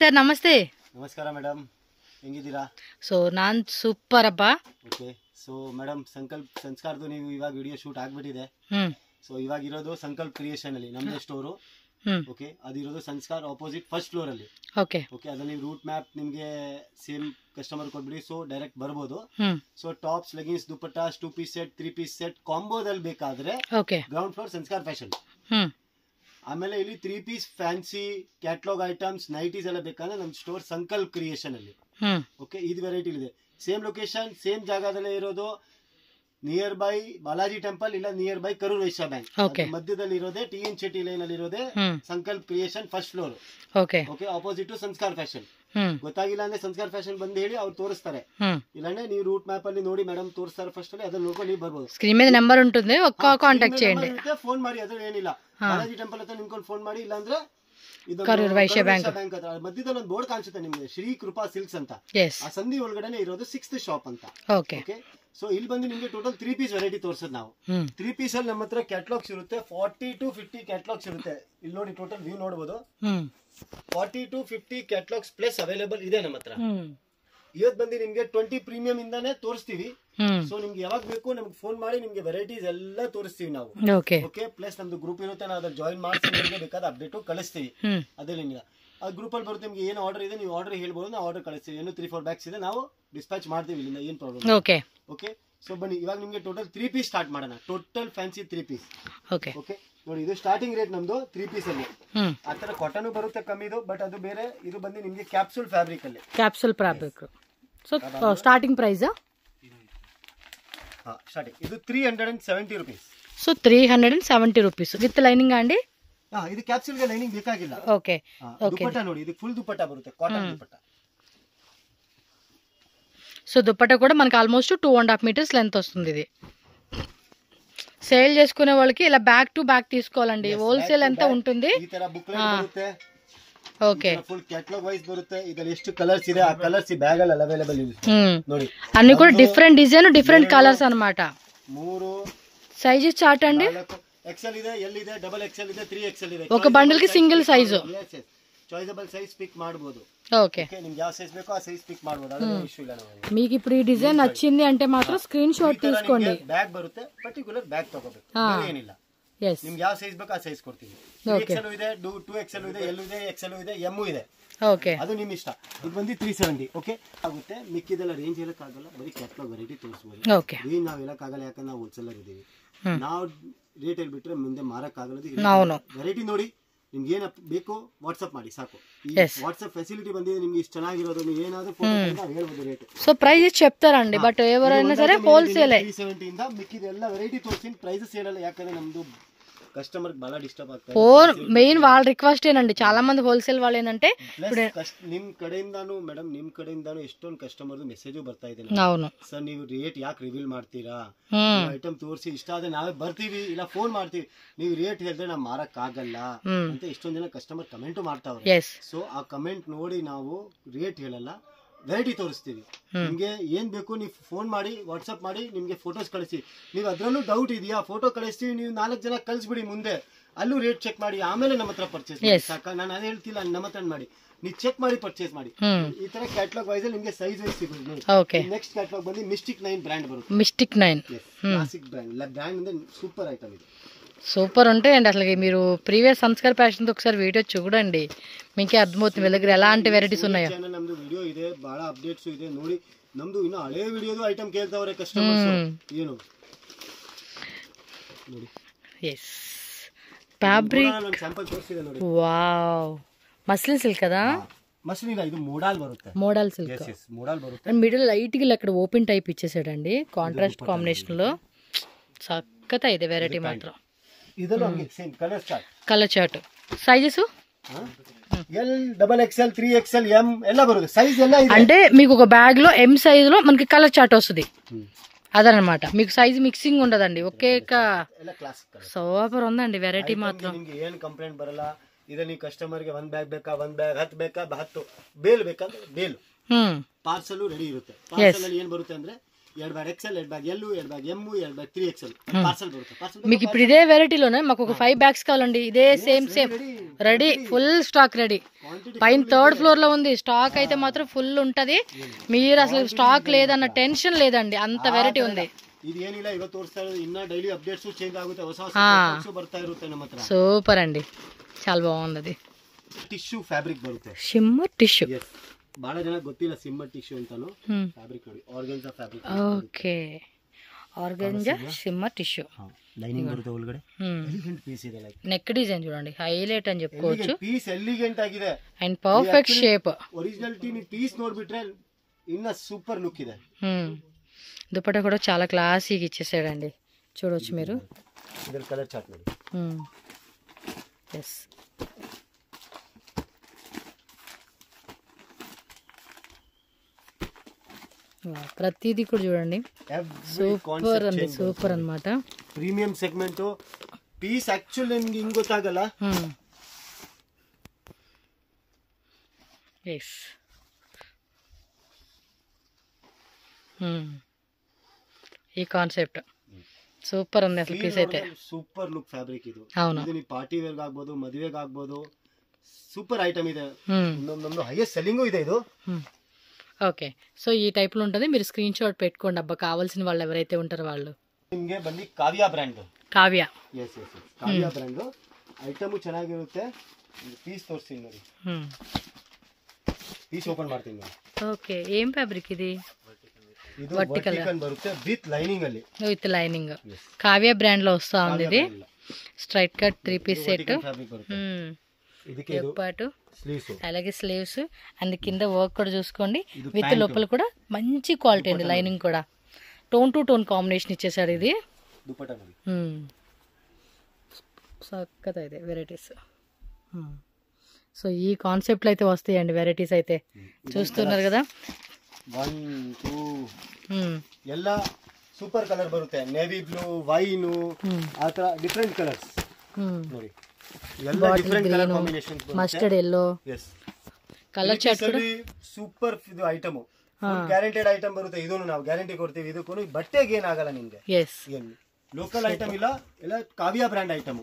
Sir ನಮಸ್ತೆ. ನಮಸ್ಕಾರ madam, ಹೆಂಗಿದ್ದೀರಾ? So ನಾನು ಸೂಪರ್ ಅಪ್ಪ. ಓಕೆ, ಸೊ ಮೇಡಮ್ ಸಂಸ್ಕಾರದ್ದು ನೀವು ಇವಾಗ ವಿಡಿಯೋ ಶೂಟ್ ಆಗ್ಬಿಟ್ಟಿದೆ. ಸೊ ಇವಾಗ ಇರೋದು ಸಂಕಲ್ಪ ಕ್ರಿಯೇಷನ್ ಅಲ್ಲಿ ನಮ್ದೇ ಸ್ಟೋರು. ಓಕೆ, ಅದಿರೋದು ಸಂಸ್ಕಾರ ಆಪೋಸಿಟ್ ಫಸ್ಟ್ ಫ್ಲೋರ್ ಅಲ್ಲಿ. ಓಕೆ, ಅದ್ರಲ್ಲಿ ರೂಟ್ ಮ್ಯಾಪ್ ನಿಮ್ಗೆ ಸೇಮ್ ಕಸ್ಟಮರ್ ಕೊಟ್ಬಿಡಿ, ಸೊ ಡೈರೆಕ್ಟ್ ಬರ್ಬೋದು. So tops, leggings, dupatta, 2 piece set, 3 piece set ಕಾಂಬೋದಲ್ಲಿ ಬೇಕಾದ್ರೆ ಗ್ರೌಂಡ್ ಫ್ಲೋರ್ ಸಂಸ್ಕಾರ ಫ್ಯಾಷನ್. ಆಮೇಲೆ ಇಲ್ಲಿ 3 piece fancy catalogue items, nighties ಎಲ್ಲ ಬೇಕಾದ್ರೆ ನಮ್ಮ ಸ್ಟೋರ್ ಸಂಕಲ್ಪ ಕ್ರಿಯೇಷನ್ ಅಲ್ಲಿ. ಓಕೆ, ಇದು ವೆರೈಟಿ ಇದೆ. ಸೇಮ್ ಲೊಕೇಶನ್, ಸೇಮ್ ಜಾಗದಲ್ಲೇ ಇರೋದು. ನಿಯರ್ ಬೈ ಬಾಲಾಜಿ ಟೆಂಪಲ್, ಇಲ್ಲ near by Karur Vysya bank ಮಧ್ಯದಲ್ಲಿ ಇರೋದೇ TN ಶೆಟ್ಟಿ ಲೈನ್ ಅಲ್ಲಿ ಇರೋದೇ Sankalpa creation first floor. Okay, opposite Sanskar fashion. ಗೊತ್ತಾಗಿಲ್ಲ ಅಂದ್ರೆ ಸಂಸ್ಕಾರ ಫ್ಯಾಷನ್ ಬಂದು ಹೇಳಿ, ಅವ್ರು ತೋರಿಸ್ತಾರೆ. ಇಲ್ಲಾಂದ್ರೆ ನೀವು ರೂಟ್ ಮ್ಯಾಪ್ ಅಲ್ಲಿ ನೋಡಿ ಮೇಡಮ್ ತೋರಿಸ್ತಾರೆ ಫಸ್ಟ್ ಅಲ್ಲಿ, ಅದನ್ನ ನೋಡ್ಕೊಂಡು ನೀವು ಬರ್ಬೋದು. స్క్రీన్ మీద నెంబర్ ఉంటుంది, కాంటాక్ట్ చేయండి. ಫೋನ್ ಮಾಡಿ, ಅದ್ರ ಏನಿಲ್ಲ. ಬಾಲಾಜಿ ಟೆಂಪಲ್ ಹತ್ರ ನಿಮ್ಕೊಂಡು ಫೋನ್ ಮಾಡಿ, ಇಲ್ಲಾಂದ್ರೆ ಕರೂರ್ ವೈಶ್ಯ ಬ್ಯಾಂಕ್ ಹತ್ರ ಮಧ್ಯದಲ್ಲಿ ಒಂದು ಬೋರ್ಡ್ ಕಾಣಿಸುತ್ತೆ ನಿಮ್ಗೆ, ಶ್ರೀ ಕೃಪಾ ಸಿಲ್ಕ್ಸ್ ಅಂತ. ಆ ಸಂಧಿ ಒಳಗಡೆ ಇರೋದು 6th ಶಾಪ್ ಅಂತ. ಓಕೆ, ಸೊ ಇಲ್ಲಿ ಬಂದು ನಿಮ್ಗೆ ಟೋಟಲ್ 3 ಪೀಸ್ ವೆರೈಟಿ ತೋರಿಸೋದು ನಾವು. 3 ಪೀಸ್ ಅಲ್ಲಿ ನಮ್ಮ ಹತ್ರ ಕ್ಯಾಟ್ಲಾಗ್ಸ್ ಇರುತ್ತೆ. 40 to 50 ಕ್ಯಾಟ್ಲಾಗ್ಸ್ ಇರುತ್ತೆ. ಇಲ್ಲಿ ನೋಡಿ ಟೋಟಲ್ ವ್ಯೂ ನೋಡಬಹುದು. 40 to 50 ಕ್ಯಾಟ್ಲಾಗ್ಸ್ ಪ್ಲಸ್ ಅವೈಲೇಬಲ್ ಇದೆ ನಮ್ಮ ಹತ್ರ. ಇವತ್ತು ಬಂದು ನಿಮ್ಗೆ 20 ಪ್ರೀಮಿಯಂ ಇಂದಾನೆ ತೋರಿಸ್ತೀವಿ. ಸೊ ನಿಮ್ಗೆ ಯಾವಾಗ ಬೇಕು ನಮ್ಗೆ ಫೋನ್ ಮಾಡಿ, ನಿಮ್ಗೆ ವೆರೈಟೀಸ್ ಎಲ್ಲ ತೋರಿಸ್ತೀವಿ ನಾವು. ಓಕೆ, ಪ್ಲಸ್ ನಮ್ದು ಗ್ರೂಪ್ ಇರುತ್ತೆ, ನಾವು ಅದ್ರ ಜಾಯಿನ್ ಮಾಡಿಸಿ ನಿಮ್ಗೆ ಬೇಕಾದ ಅಪ್ಡೇಟ್ ಕಳಿಸ್ತೀವಿ. ಅದೇನಿಲ್ಲ, ಆ ಗ್ರೂಪ್ ಅಲ್ಲಿ ಬರುತ್ತೆ. ನಿಮ್ಗೆ ಏನು ಆರ್ಡರ್ ಇದೆ ನೀವು ಆರ್ಡರ್ ಹೇಳ್ಬೋದು, ನಾವು ಆರ್ಡರ್ ಕಳಿಸ್ತೀವಿ. ಏನು 3-4 ಬ್ಯಾಗ್ಸ್ ಇದೆ, ನಾವು ಡಿಸ್ಪ್ಯಾಚ್ ಮಾಡ್ತೀವಿ. ಇಲ್ಲಿಂದ ಏನ್ ಪ್ರಾಬ್ಲಮ್. ಓಕೆ, ಸೊ ಬನ್ನಿ ಇವಾಗ ನಿಮ್ಗೆ ಟೋಟಲ್ 3 ಪೀಸ್ ಸ್ಟಾರ್ಟ್ ಮಾಡೋಣ. Total fancy 3 piece. ಓಕೆ, ನೋಡಿ ಇದು ಸ್ಟಾರ್ಟಿಂಗ್ ರೇಟ್ ನಮ್ದು 3 ಪೀಸ್ ಅಲ್ಲಿ. ಆತರ ಕಾಟನ್ ಬರುತ್ತೆ ಕಮ್ಮಿದು, ಬಟ್ ಅದು ಬೇರೆ. ಇದು ಬಂದು ನಿಮ್ಗೆ ಕ್ಯಾಪ್ಸೂಲ್ ಫ್ಯಾಬ್ರಿಕ್ ಅಲ್ಲಿ. Capsule fabric. So starting price starting ಇದು 370 rupees. So 370 rupees with lining ಅಂడి. ಇದು ಕ್ಯಾಪ್ಸೂಲ್ ಗೆ ಲೈನಿಂಗ್ ಬೇಕಾಗಿಲ್ಲ. ಓಕೆ, ದುಪಟ್ಟಾ ನೋಡಿ, ಇದು ಫುಲ್ ದುಪಟ್ಟಾ ಬರುತ್ತೆ, ಕಾಟನ್ ದುಪಟ್ಟಾ. సో దుపట్టా కూడా మనకి ఆల్మోస్ట్ 2.5 మీటర్స్ లెంత్ వస్తుంది. ఇది సేల్ చేసుకునే వాళ్ళకి ఇలా బ్యాక్ టు బ్యాక్ తీసుకోవాలండి. హోల్సేల్ ఎంత ఉంటుంది. ఓకే, ఫుల్ క్యాటలాగ్ వైస్ ಬರುತ್ತೆ. ಇದರಲ್ಲಿ ಎಷ್ಟು ಕಲರ್ಸ್ ಇದೆ, ಆ ಕಲರ್ಸ್ ಈ ಬ್ಯಾಗ್ ಅಲ್ಲಿ ಅವೈಲೇಬಲ್ ಇದೆ ನೋಡಿ. అన్ని కూడా డిఫరెంట్ డిజైన్, డిఫరెంట్ కలర్స్ అన్నమాట. 3 సైజెస్ చార్ట్ అండి. XL ಇದೆ, L ಇದೆ, XXL ಇದೆ, 3XL ಇದೆ. ఒక బండిల్ కి సింగిల్ సైజు చాయిసబుల్ సైజ్ పిక్ ಮಾಡಬಹುದು. ఓకే, ನಿಮಗೆ ಯಾವ సైజ్ ಬೇಕೋ ಆ సైజ్ పిక్ ಮಾಡಬಹುದು. ಅದು ಇಶ್ಯೂ ಇಲ್ಲ. మీకు ఇప్పుడు ఈ డిజైన్ నచ్చింది అంటే మాత్రం స్క్రీన్ షాట్ తీసుకోండి. బ్యాగ్ బರುತ್ತೆ, పర్టిక్యులర్ బ్యాగ్ ತಗೋಬೇಕು, ಏನಿಲ್ಲ. ನಿಮ್ಗೆ ಯಾವ ಸೈಜ್ ಬೇಕೋ ಆ ಸೈಜ್ ಕೊಡ್ತೀವಿ. 3XL ಇದೆ, 2XL ಇದೆ, L ಇದೆ, XL ಇದೆ, M ಇದೆ. ಓಕೆ, ಅದು ನಿಮ್ಮ ಇಷ್ಟ. ಇದು ಬಂದು 370. ಓಕೆ ಆಗುತ್ತೆ. ಮಿಕ್ಕಿದೆಲ್ಲ ರೇಂಜ್ ಹೇಳಕ್ಕಾಗಲ್ಲ, ಬರೀ ಕ್ಯಾಟ್ಲಾಗ್ ವೆರೈಟಿ ತೋರಿಸ್ಬೋದು. ಓಕೆ, ರೇಂಜ್ ನಾವು ಹೇಳಕ್ಕಾಗಲ್ಲ, ಯಾಕಂದ್ರೆ ನಾವು ಹೋಲ್ಸೇಲರ್ ಇದೀವಿ. ನಾವು ರೇಟ್ ಹೇಳ್ಬಿಟ್ರೆ ಮುಂದೆ ಮಾರಕ್ಕಾಗಲ್ಲ. ವೆರೈಟಿ ನೋಡಿ, ನಿಮ್ಗೆ ಏನ ಬೇಕು ವಾಟ್ಸ್ಆಪ್ ಮಾಡಿ ಸಾಕು. ವಾಟ್ಸ್ಆಪ್ ಫೆಸಿಲಿಟಿ ಬಂದಿದೆ ನಿಮ್ಗೆ. ಇಷ್ಟು ಚೆನ್ನಾಗಿರೋದು ನೀವು ಏನಾದ್ರೂ ಫೋಟೋ ಹೇಳ್ಬೋದು ರೇಟ್. సో ప్రైజెస్ చెప్తారండి, బట్ ఎవరైనా సరే హోల్సేల్ 370 ಇಂದ ಮಿಕ್ಕಿದೆಲ್ಲ ವೆರೈಟಿ ತೋರಿಸ್ತೀನಿ. ಪ್ರೈಸಸ್ ಹೇಳಲ್ಲ, ಯಾಕಂದ್ರೆ ನಮ್ದು కస్టమర్ బాగా డిస్టర్బ్ ಆಗ್ತಾರೆ. ఫోన్ మెయిన్ వాళ్ళ రిక్వెస్ట్ ఏనండి. చాలా మంది హోల్సేల్ వాళ్ళు ఏంటంటే ನಿಮ್ ಕಡೆಯಿಂದಾನು ಮೇಡಮ್, ನಿಮ್ ಕಡೆಯಿಂದಾನು ಎಷ್ಟೊಂದು ಕಸ್ಟಮರ್ ಮೆಸೇಜ್ ಬರ್ತಾ ಇದೆ. అవును ಸರ್ ನೀವು ರೇಟ್ ಯಾಕೆ ರಿವೀಲ್ ಮಾಡ್ತೀರಾ, ಐಟಮ್ ತೋರಿಸಿ ಇಷ್ಟ ಆದ್ರೆ ನಾವೇ ಬರ್ತೀವಿ, ಇಲ್ಲ ಫೋನ್ ಮಾಡ್ತೀವಿ. ನೀವು ರೇಟ್ ಹೇಳಿದ್ರೆ ನಾವು ಮಾರಕ್ ಆಗಲ್ಲ ಅಂತ ಎಷ್ಟೊಂದ್ ಜನ ಕಸ್ಟಮರ್ ಕಮೆಂಟ್ ಮಾಡ್ತಾವ್ರೆ. ಸೊ ಆ ಕಮೆಂಟ್ ನೋಡಿ ನಾವು ರೇಟ್ ಹೇಳಲ್ಲ, ವೆರೈಟಿ ತೋರಿಸ್ತೀವಿ. ನಿಮ್ಗೆ ಏನ್ ಬೇಕು ನೀವು ಫೋನ್ ಮಾಡಿ, ವಾಟ್ಸ್ಆಪ್ ಮಾಡಿ, ನಿಮ್ಗೆ ಫೋಟೋಸ್ ಕಳಿಸಿ. ನೀವು ಅದ್ರಲ್ಲೂ ಡೌಟ್ ಇದೆಯಾ, ಫೋಟೋ ಕಳಿಸ್ತೀವಿ, ನೀವು 4 ಜನ ಕಳಿಸ್ಬಿಡಿ. ಮುಂದೆ ಅಲ್ಲೂ ರೇಟ್ ಚೆಕ್ ಮಾಡಿ ಆಮೇಲೆ ನಮ್ಮ ಹತ್ರ ಪರ್ಚೇಸ್ ಮಾಡಿ. ಸಾಕ, ನಾನು ಅದೇ ಹೇಳ್ತಿಲ್ಲ, ನಮ್ಮ ಹತ್ರ ಮಾಡಿ, ನೀವು ಚೆಕ್ ಮಾಡಿ ಪರ್ಚೇಸ್ ಮಾಡಿ. ಈ ತರ ಕ್ಯಾಟ್ಲಾಗ್ ವೈಸ್ ನಿಮ್ಗೆ ಸೈಜ್ ವೈಸ್ ಸಿಗುತ್ತೆ. ನೆಕ್ಸ್ಟ್ ಕ್ಯಾಟ್ಲಾಗ್ ಬಂದು ಮಿಸ್ಟಿಕ್ 9 ಬ್ರ್ಯಾಂಡ್ ಬರುತ್ತೆ. ಮಿಸ್ಟಿಕ್ 9 ಕ್ಲಾಸಿಕ್ ಬ್ರ್ಯಾಂಡ್ ಅಂದ್ರೆ సూపర్ ఐటమ్ ఇది. సూపర్ ఉంటాయండి. అసలు మీరు ప్రీవియస్ సంస్కార్ ఫ్యాషన్ ఒకసారి వీడియో చూడండి, మీకే అర్థమవుతుంది వీళ్ళ దగ్గర ఎలాంటి వెరైటీస్ ఉన్నాయో. ನಮ್ದು ವಿಡಿಯೋ ಇದೆ, ಬಹಳ ಅಪ್ಡೇಟ್ಸ್ ಇದೆ ನೋಡಿ. ನಮ್ದು ಇನ್ನು ಹಳೆ ವಿಡಿಯೋದು ಐಟಮ್ ಕೇಳ್ತಾವ್ರೆ ಕಸ್ಟಮರ್ಸ್. ಏನು ನೋಡಿ, ಎಸ್ ಫ್ಯಾಬ್ರಿಕ್ ಒಂದು ಸ್ಯಾಂಪಲ್ ತೋರಿಸಿದೆ ನೋಡಿ. ವಾವ್, ಮಸ್ಲಿನ್ ಸಿಲ್ಕ್ కదా. మస్లిన్ ಇಲ್ಲ, ಇದು మోడల్ బರುತ್ತೆ. Modal silk. మోడల్ బರುತ್ತೆ. అండ్ మిడిల్ లైట్ గా అక్కడ ఓపెన్ టైప్ ఇచ్చేసాడండి, కాంట్రాస్ట్ కాంబినేషన్ లో. చక్కగా ಇದೆ వెరైటీ మాత్రం. ಇದೆಲ್ಲ same colour chart. Sizes L, XXL, 3XL, M ಎಲ್ಲ ಬರುತ್ತೆ. సైజ్ ಎಲ್ಲ ಇದೆ. అంటే మీకు ఒక బ్యాగ్ లో M సైజ్ లో మనకి కలర్ చార్ట్ వస్తుంది. అదనమాట, మీకు సైజ్ మిక్సింగ్ ఉండదండి. ఒకే సూపర్ ఉందండి వెరైటీ మాత్రం. ನಿಮಗೆ ಏನು ಕಂಪ್ಲೇಂಟ್ ಬರಲ್ಲ. ಇದು ನೀವು ಕಸ್ಟಮರ್ ಗೆ 1 ಬ್ಯಾಗ್ ಬೇಕಾ, 1 ಬ್ಯಾಗ್ 10 ಬೇಕಾ, 10 ಬೇಲ್ ಬೇಕಂದ್ರೆ ಬೇಲ್ ಪಾರ್ಸಲ್ ರೆಡಿ ಇರುತ್ತೆ. ಪಾರ್ಸಲ್ ಅಲ್ಲಿ ಏನ್ ಬರುತ್ತೆ ಅಂದ್ರೆ ಎರಡು ಬ್ಯಾಗ್ XL, ಎರಡು ಬ್ಯಾಗ್ L, ಎರಡು ಬ್ಯಾಗ್ M, ಎರಡು ಬ್ಯಾಗ್ 3XL ಪಾರ್ಸಲ್ ಬರುತ್ತೆ. మీకు ఇప్పుడు ఇదే వెరైటీలోనే మాకు ఒక 5 బ్యాగ్స్ కావాలండి. ఇదే same ready, full stock ready. పైన 3rd ఫ్లోర్ లో ఉంది. స్టాక్ అయితే మాత్రం ఫుల్ ఉంటది. మీరు అసలు స్టాక్ లేదన్న టెన్షన్ లేదండి, అంత వెరైటీ ఉంది. ఇది ಏನಿಲ್ಲ ಇವತ್ತು ತೋರಿಸ್ತಾರೆ, ಇನ್ನ ಡೈಲಿ ಅಪ್ಡೇಟ್ಸ್ ಚೇಂಜ್ ಆಗುತ್ತೆ, ಹೊಸ ಹೊಸ ಬರ್ತಾ ಇರುತ್ತೆ ನಮ್ಮ ಹತ್ರ. సూపర్ అండి, చాలా బాగుంది. అది ಟಿಶ್ಯೂ ಫ್ಯಾಬ್ರಿಕ್ ಬರುತ್ತೆ, షిమ్మర్ టిష్యూ. ಬಹಳ ಜನ ಗೊತ್ತಿಲ್ಲ ಸಿಮ್ಮರ್ ಟಿಶ್ಯೂ ಅಂತಾನು. ಫ್ಯಾಬ್ರಿಕ್ ನೋಡಿ, organza fabric. Okay, organza shimmer tissue. Lining ಬರುತ್ತೆ ಒಳಗಡೆ. ಎಲಿಗೆಂಟ್ ಪೀಸ್ ಇದೆ, ಲೈಕ್ నెక్ డిజైన్ చూడండి, హైలైట్ అని చెప్పుకోవచ్చు. పీస్ ఎలిగెంట్ ಆಗಿದೆ అండ్ పర్ఫెక్ట్ షేప్. ఒరిజినాలిటీ ని పీస్ ನೋಡ್ಬಿಟ್ರೆ ಇನ್ನ సూపర్ లుక్ ಇದೆ. దుపట్టా కూడా చాలా క్లాసీగా ఇచ్చేసాడండి, చూడొచ్చు మీరు. ಇದರ ಕಲರ್ ಚಾರ್ಟ್ ನೋಡಿ. ఎస్, ప్రతిదీ కూడా చూడండి, సూపర్ అండి, సూపర్ అన్నమాట. ప్రీమియం సెగ్మెంట్ పీస్ యాక్చువల్ ನಿಮಗೆ ಹಿಂಗ್ ಗೊತ್ತಾಗಲ್ಲ. ఎస్, ఈ కాన్సెప్ట్ సూపర్ ఉంది అసలు. పీస్ అయితే సూపర్ లుక్ ఫ్యాబ్రిక్ ఇది. అవును, ఇది పార్టీ వేర్ ಆಗ್ಬೋದು, ಮದುವೆಗೆ ಆಗ್ಬೋದು, సూపర్ ఐటమ్ ಇದೆ. ನಮ್ಮದು ಹೈಯೆಸ್ಟ್ ಸೆಲ್ಲಿಂಗ್ ಇದೆ ಇದು. ఓకే, సో ఈ టైప్ లో ఉంటుంది. మీరు స్క్రీన్ షాట్ పెట్టుకోండి అబ్బా, కావాల్సిన వాళ్ళు ఎవరైతే ఉంటారో వాళ్ళు. ನಿಮಗೆ ಬಂದು ಕಾವ್ಯ ಬ್ರ್ಯಾಂಡ್. కావ్య, ಕಾವ್ಯ ಬ್ರ್ಯಾಂಡ್ ಐಟಮ್ ಚೆನ್ನಾಗಿರುತ್ತೆ. ಪೀಸ್ ತೋರಿಸ್ತೀನಿ ನೋಡಿ, ಪೀಸ್ ಓಪನ್ ಮಾಡ್ತೀನಿ ನೋಡಿ. ఓకే, ఏం ఫ్యాబ్రిక్ ఇది? ಇದು ವರ್ಟಿಕಲ್ ಬರುತ್ತೆ ವಿತ್ ಲೈನಿಂಗ್ ಅಲ್ಲಿ. With lining. కావ్య బ్రాండ్ లో వస్తా ఉంది ఇది. Straight cut 3 piece set. పాటు అలాగే స్లీవ్స్ అండ్ కింద వర్క్ కూడా చూసుకోండి. విత్ లోపల కూడా మంచి క్వాలిటీ అండి, లైనింగ్ కూడా టోన్ టు టోన్ కాంబినేషన్ ఇచ్చేసాడు ఇది. చక్కగా ಇದೆ వెరైటీస్. సో ఈ కాన్సెప్ట్లో అయితే వస్తాయండి వెరైటీస్ అయితే, చూస్తున్నారు కదా. 1 2 ಎಲ್ಲ ಸೂಪರ್ ಕಲರ್ ಬರುತ್ತೆ. ನೇವಿ ಬ್ಲೂ, ವೈನು, ಆ ತರ ಡಿಫರೆಂಟ್ ಕಲರ್ಸ್ ನೋಡಿ. ಎಲ್ಲ different colour combination, mustard yellow. Yes, colour chart ಕೂಡ ಸೂಪರ್ ಇದು ಐಟಮ್. ಗ್ಯಾರಂಟೆಡ್ ಐಟಮ್ ಬರುತ್ತೆ. ಇದನ್ನು ನಾವು ಗ್ಯಾರಂಟಿ ಕೊಡ್ತೀವಿ. ಇದಕ್ಕೂ ಬಟ್ಟೆಗೆ ಏನಾಗಲ್ಲ ನಿಮ್ಗೆ. ಎಸ್, ಏನು ಲೋಕಲ್ ಐಟಮ್ ಇಲ್ಲ, ಎಲ್ಲ Kavya brand item.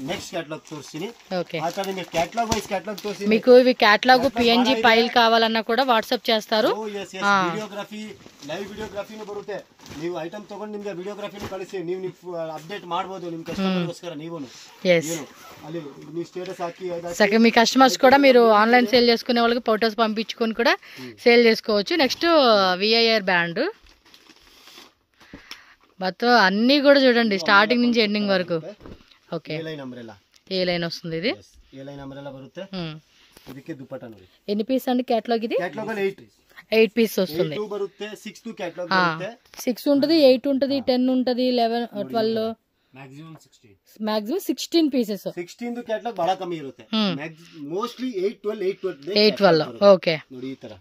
Next catalogue తోర్సిని. ఓకే, ఆ తర్వాత మీకు కేటలాగ్ వైస్ కేటలాగ్ తోర్సిని. మీకు ఇవి కేటలాగ్ PNG ఫైల్ కావాలన్నా కూడా వాట్సాప్ చేస్తారు. వీడియోగ్రఫీ, లైవ్ వీడియోగ్రఫీನು ಬರುತ್ತೆ. ನೀವು ಐಟಮ್ ತಗೊಂಡು ನಿಮಗೆ వీడియోగ్రఫీను ಕಳಿಸಿ ನೀವು ಅಪ್ಡೇಟ್ ಮಾಡಬಹುದು ನಿಮ್ಮ ಕಸ್ಟಮರ್ಗೋಸ್ಕರ. ನೀವುನು ಅಲ್ಲಿ ನೀವು స్టేటస్ ಹಾಕಿ సరే, మీ కస్టమర్స్ కూడా మీరు ఆన్లైన్ సేల్ చేసుకునే వాళ్ళకి ఫోటోస్ పంపించుకొని కూడా సేల్ చేసుకోవచ్చు. నెక్స్ట్ VIR బ్యాండ్ మొత్తం అన్నీ కూడా చూడండి, స్టార్టింగ్ నుంచి ఎండింగ్ వరకు. ఓకే, ఏ లైన్ వస్తుంది ఇది? ఏ లైన్ అంబ్రెల్లా బರುತ್ತೆ. ಇದಕ್ಕೆ ದುಪಟ್ಟ ನೋಡಿ. ఎన్ని పీస్ అండి కేటలాగ్ ఇది? కేటలాగ్ ಅಲ್ಲಿ 8 పీస్ వస్తుంది. 2 ಬರುತ್ತೆ, 6 కేటలాగ్ ಬರುತ್ತೆ. 6 ఉంటది, 8 ఉంటది, 10 ఉంటది, 11 12 మ్యాక్సిమం 16 పీసెస్. 16 కేటలాగ్ ಬಹಳ ಕಮ್ಮಿ ಇರುತ್ತೆ. మోస్ట్లీ 8 12 8 12. ఓకే, ನೋಡಿ ಈ ತರ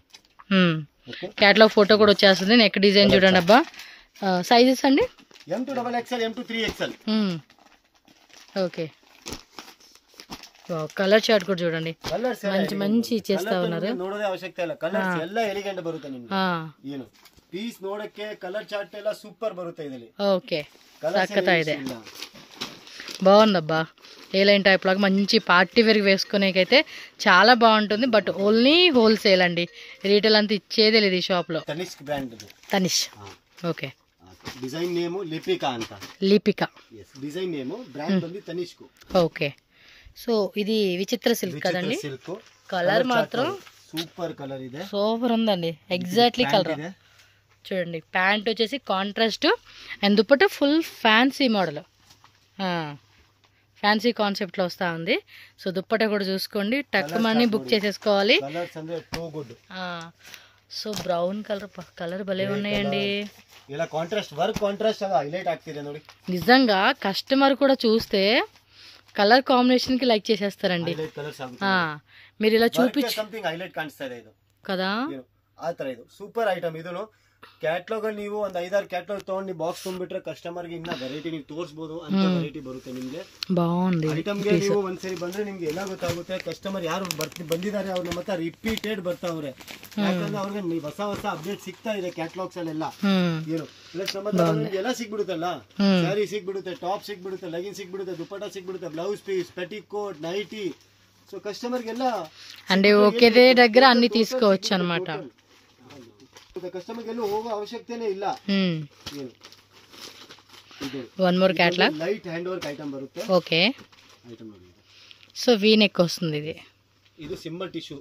కేటలాగ్ ఫోటో కూడా వచ్చేస్తుంది. నెక్ డిజైన్ చూడండి అబ్బా. సైజెస్ అండి M to XXL, M to 3XL. Okay, colour chart కూడా చూడండి, మంచి మంచి ఇచ్చేస్తా ఉన్నారు. ನೋಡೋದೇ ಅವಶ್ಯಕತೆ ಇಲ್ಲ, ಕಲರ್ಸ್ ಎಲ್ಲ ಎಲಿಗೆಂಟ್ ಬರುತ್ತೆ ನಿಮಗೆ. ಏನು ಪೀಸ್ ನೋಡಕ್ಕೆ ಕಲರ್ చార్ట్ ಎಲ್ಲ సూపర్ ಬರುತ್ತೆ ಇದರಲ್ಲಿ. ఓకే, చక్కగా ಇದೆ, బాగుందబ్బా. ఏ లైన్ టైప్ లాగా మంచి పార్టీ వేర్ వేసుకునేకైతే చాలా బాగుంటుంది. బట్ ఓన్లీ హోల్సేల్ అండి, రీటైల్ అంతా ఇచ్చేదే లేదు ఈ షాప్ లో. Tanishq brand. Tanishq, okay. Design name Lipika ಅಂತ. లిపికా, డిజైన్ నేమ్, బ్రాండ్ ಬಂದು తనిష్క్. ఓకే, సో ఇది విచిత్ర సిల్క్ కదండి. కలర్ మాత్రం సూపర్ కలర్ ಇದೆ, సూపర్ ఉందండి. ఎగ్జాక్ట్లీ కలర్ చూడండి. ప్యాంట్ వచ్చేసి contrast and dupatta full fancy model, fancy concept లో వస్తా ఉంది. సో దుపట్టా కూడా చూసుకోండి, టక్కుమని బుక్ చేసేసుకోవాలి. సో బ్రౌన్ కలర్ భలే ఉన్నాయండి. ఇలా కాంట్రాస్ట్ వర్క్, కాంట్రాస్ట్ హైలైట్ ಆಗ್ತಿದೆ ನೋಡಿ. నిజంగా కస్టమర్ కూడా చూస్తే కలర్ కాంబినేషన్ కి లైక్ చేసేస్తారండి. మీరు ఇలా చూపించి సంథింగ్ హైలైట్ ಕಾಣಿಸ್ತಾ ಇದೆ ಇದು కదా. ಆ ತರ ಇದು ಸೂಪರ್ ಐಟಮ್. ಇದನ್ನು ಕ್ಯಾಟ್ಲಾಗ್ ಅಲ್ಲಿ ನೀವು ಒಂದ್ 5-6 ಕ್ಯಾಟ್ಲಾಗ್ ತಗೊಂಡು ನೀವು ಬಾಕ್ಸ್ ತುಂಬಿಟ್ರೆ ಕಸ್ಟಮರ್ ಗೆ ಇನ್ನ ವೆರೈಟಿ ನೀವು ತೋರಿಸಬಹುದು ಅಂತ ವೆರೈಟಿ ಬರುತ್ತೆ ನಿಮ್ಗೆ. ಬಾగుంది ಐಟಮ್ ಗೆ ನೀವು ಒಂದ್ಸರಿ ಬಂದ್ರೆ ನಿಮ್ಗೆ ಎಲ್ಲ ಗೊತ್ತಾಗುತ್ತೆ. ಕಸ್ಟಮರ್ ಯಾರು ಬಂದಿದ್ದಾರೆ ಅವ್ರ ನಮ್ಮ ಹತ್ರ ರಿಪೀಟೆಡ್ ಬರ್ತಾವ್ರೆ, ಯಾಕಂದ್ರೆ ಅವ್ರಿಗೆ ಹೊಸ ಹೊಸ ಅಪ್ಡೇಟ್ ಸಿಗ್ತಾ ಇದೆ ಕ್ಯಾಟ್ಲಾಗ್ಸ್ ಅಲ್ಲೆಲ್ಲ. ಏನು ಪ್ಲಸ್ ನಮ್ಮ ಹತ್ರ ಎಲ್ಲ ಸಿಗ್ಬಿಡುತ್ತಲ್ಲ, ಸ್ಯಾರಿ ಸಿಗ್ಬಿಡುತ್ತೆ, ಟಾಪ್ ಸಿಗ್ಬಿಡುತ್ತೆ, ಲೆಗಿನ್ ಸಿಗ್ಬಿಡುತ್ತೆ, ದುಪ್ಪಟ್ಟ ಸಿಗ್ಬಿಡುತ್ತೆ, blouse piece, petticoat, nightie. So customer కి ಎಲ್ಲ అంటే ఒకే దగ్గర అన్ని తీసుకోవచ్చు అన్నమాట. ಕಸ್ಟಮರ್ ಗೆ ಹೋಗೋ ಅವಶ್ಯಕತೆನೇ ಇಲ್ಲ. One more catalogue light hand work item బರುತ್ತೆ. ఓకే ఐటమ్ ನೋಡಿ. సో వీ నెక్ వస్తుంది ఇది. ಇದು ಸಿಂಬಲ್ ಟಿಶ್ಯೂ.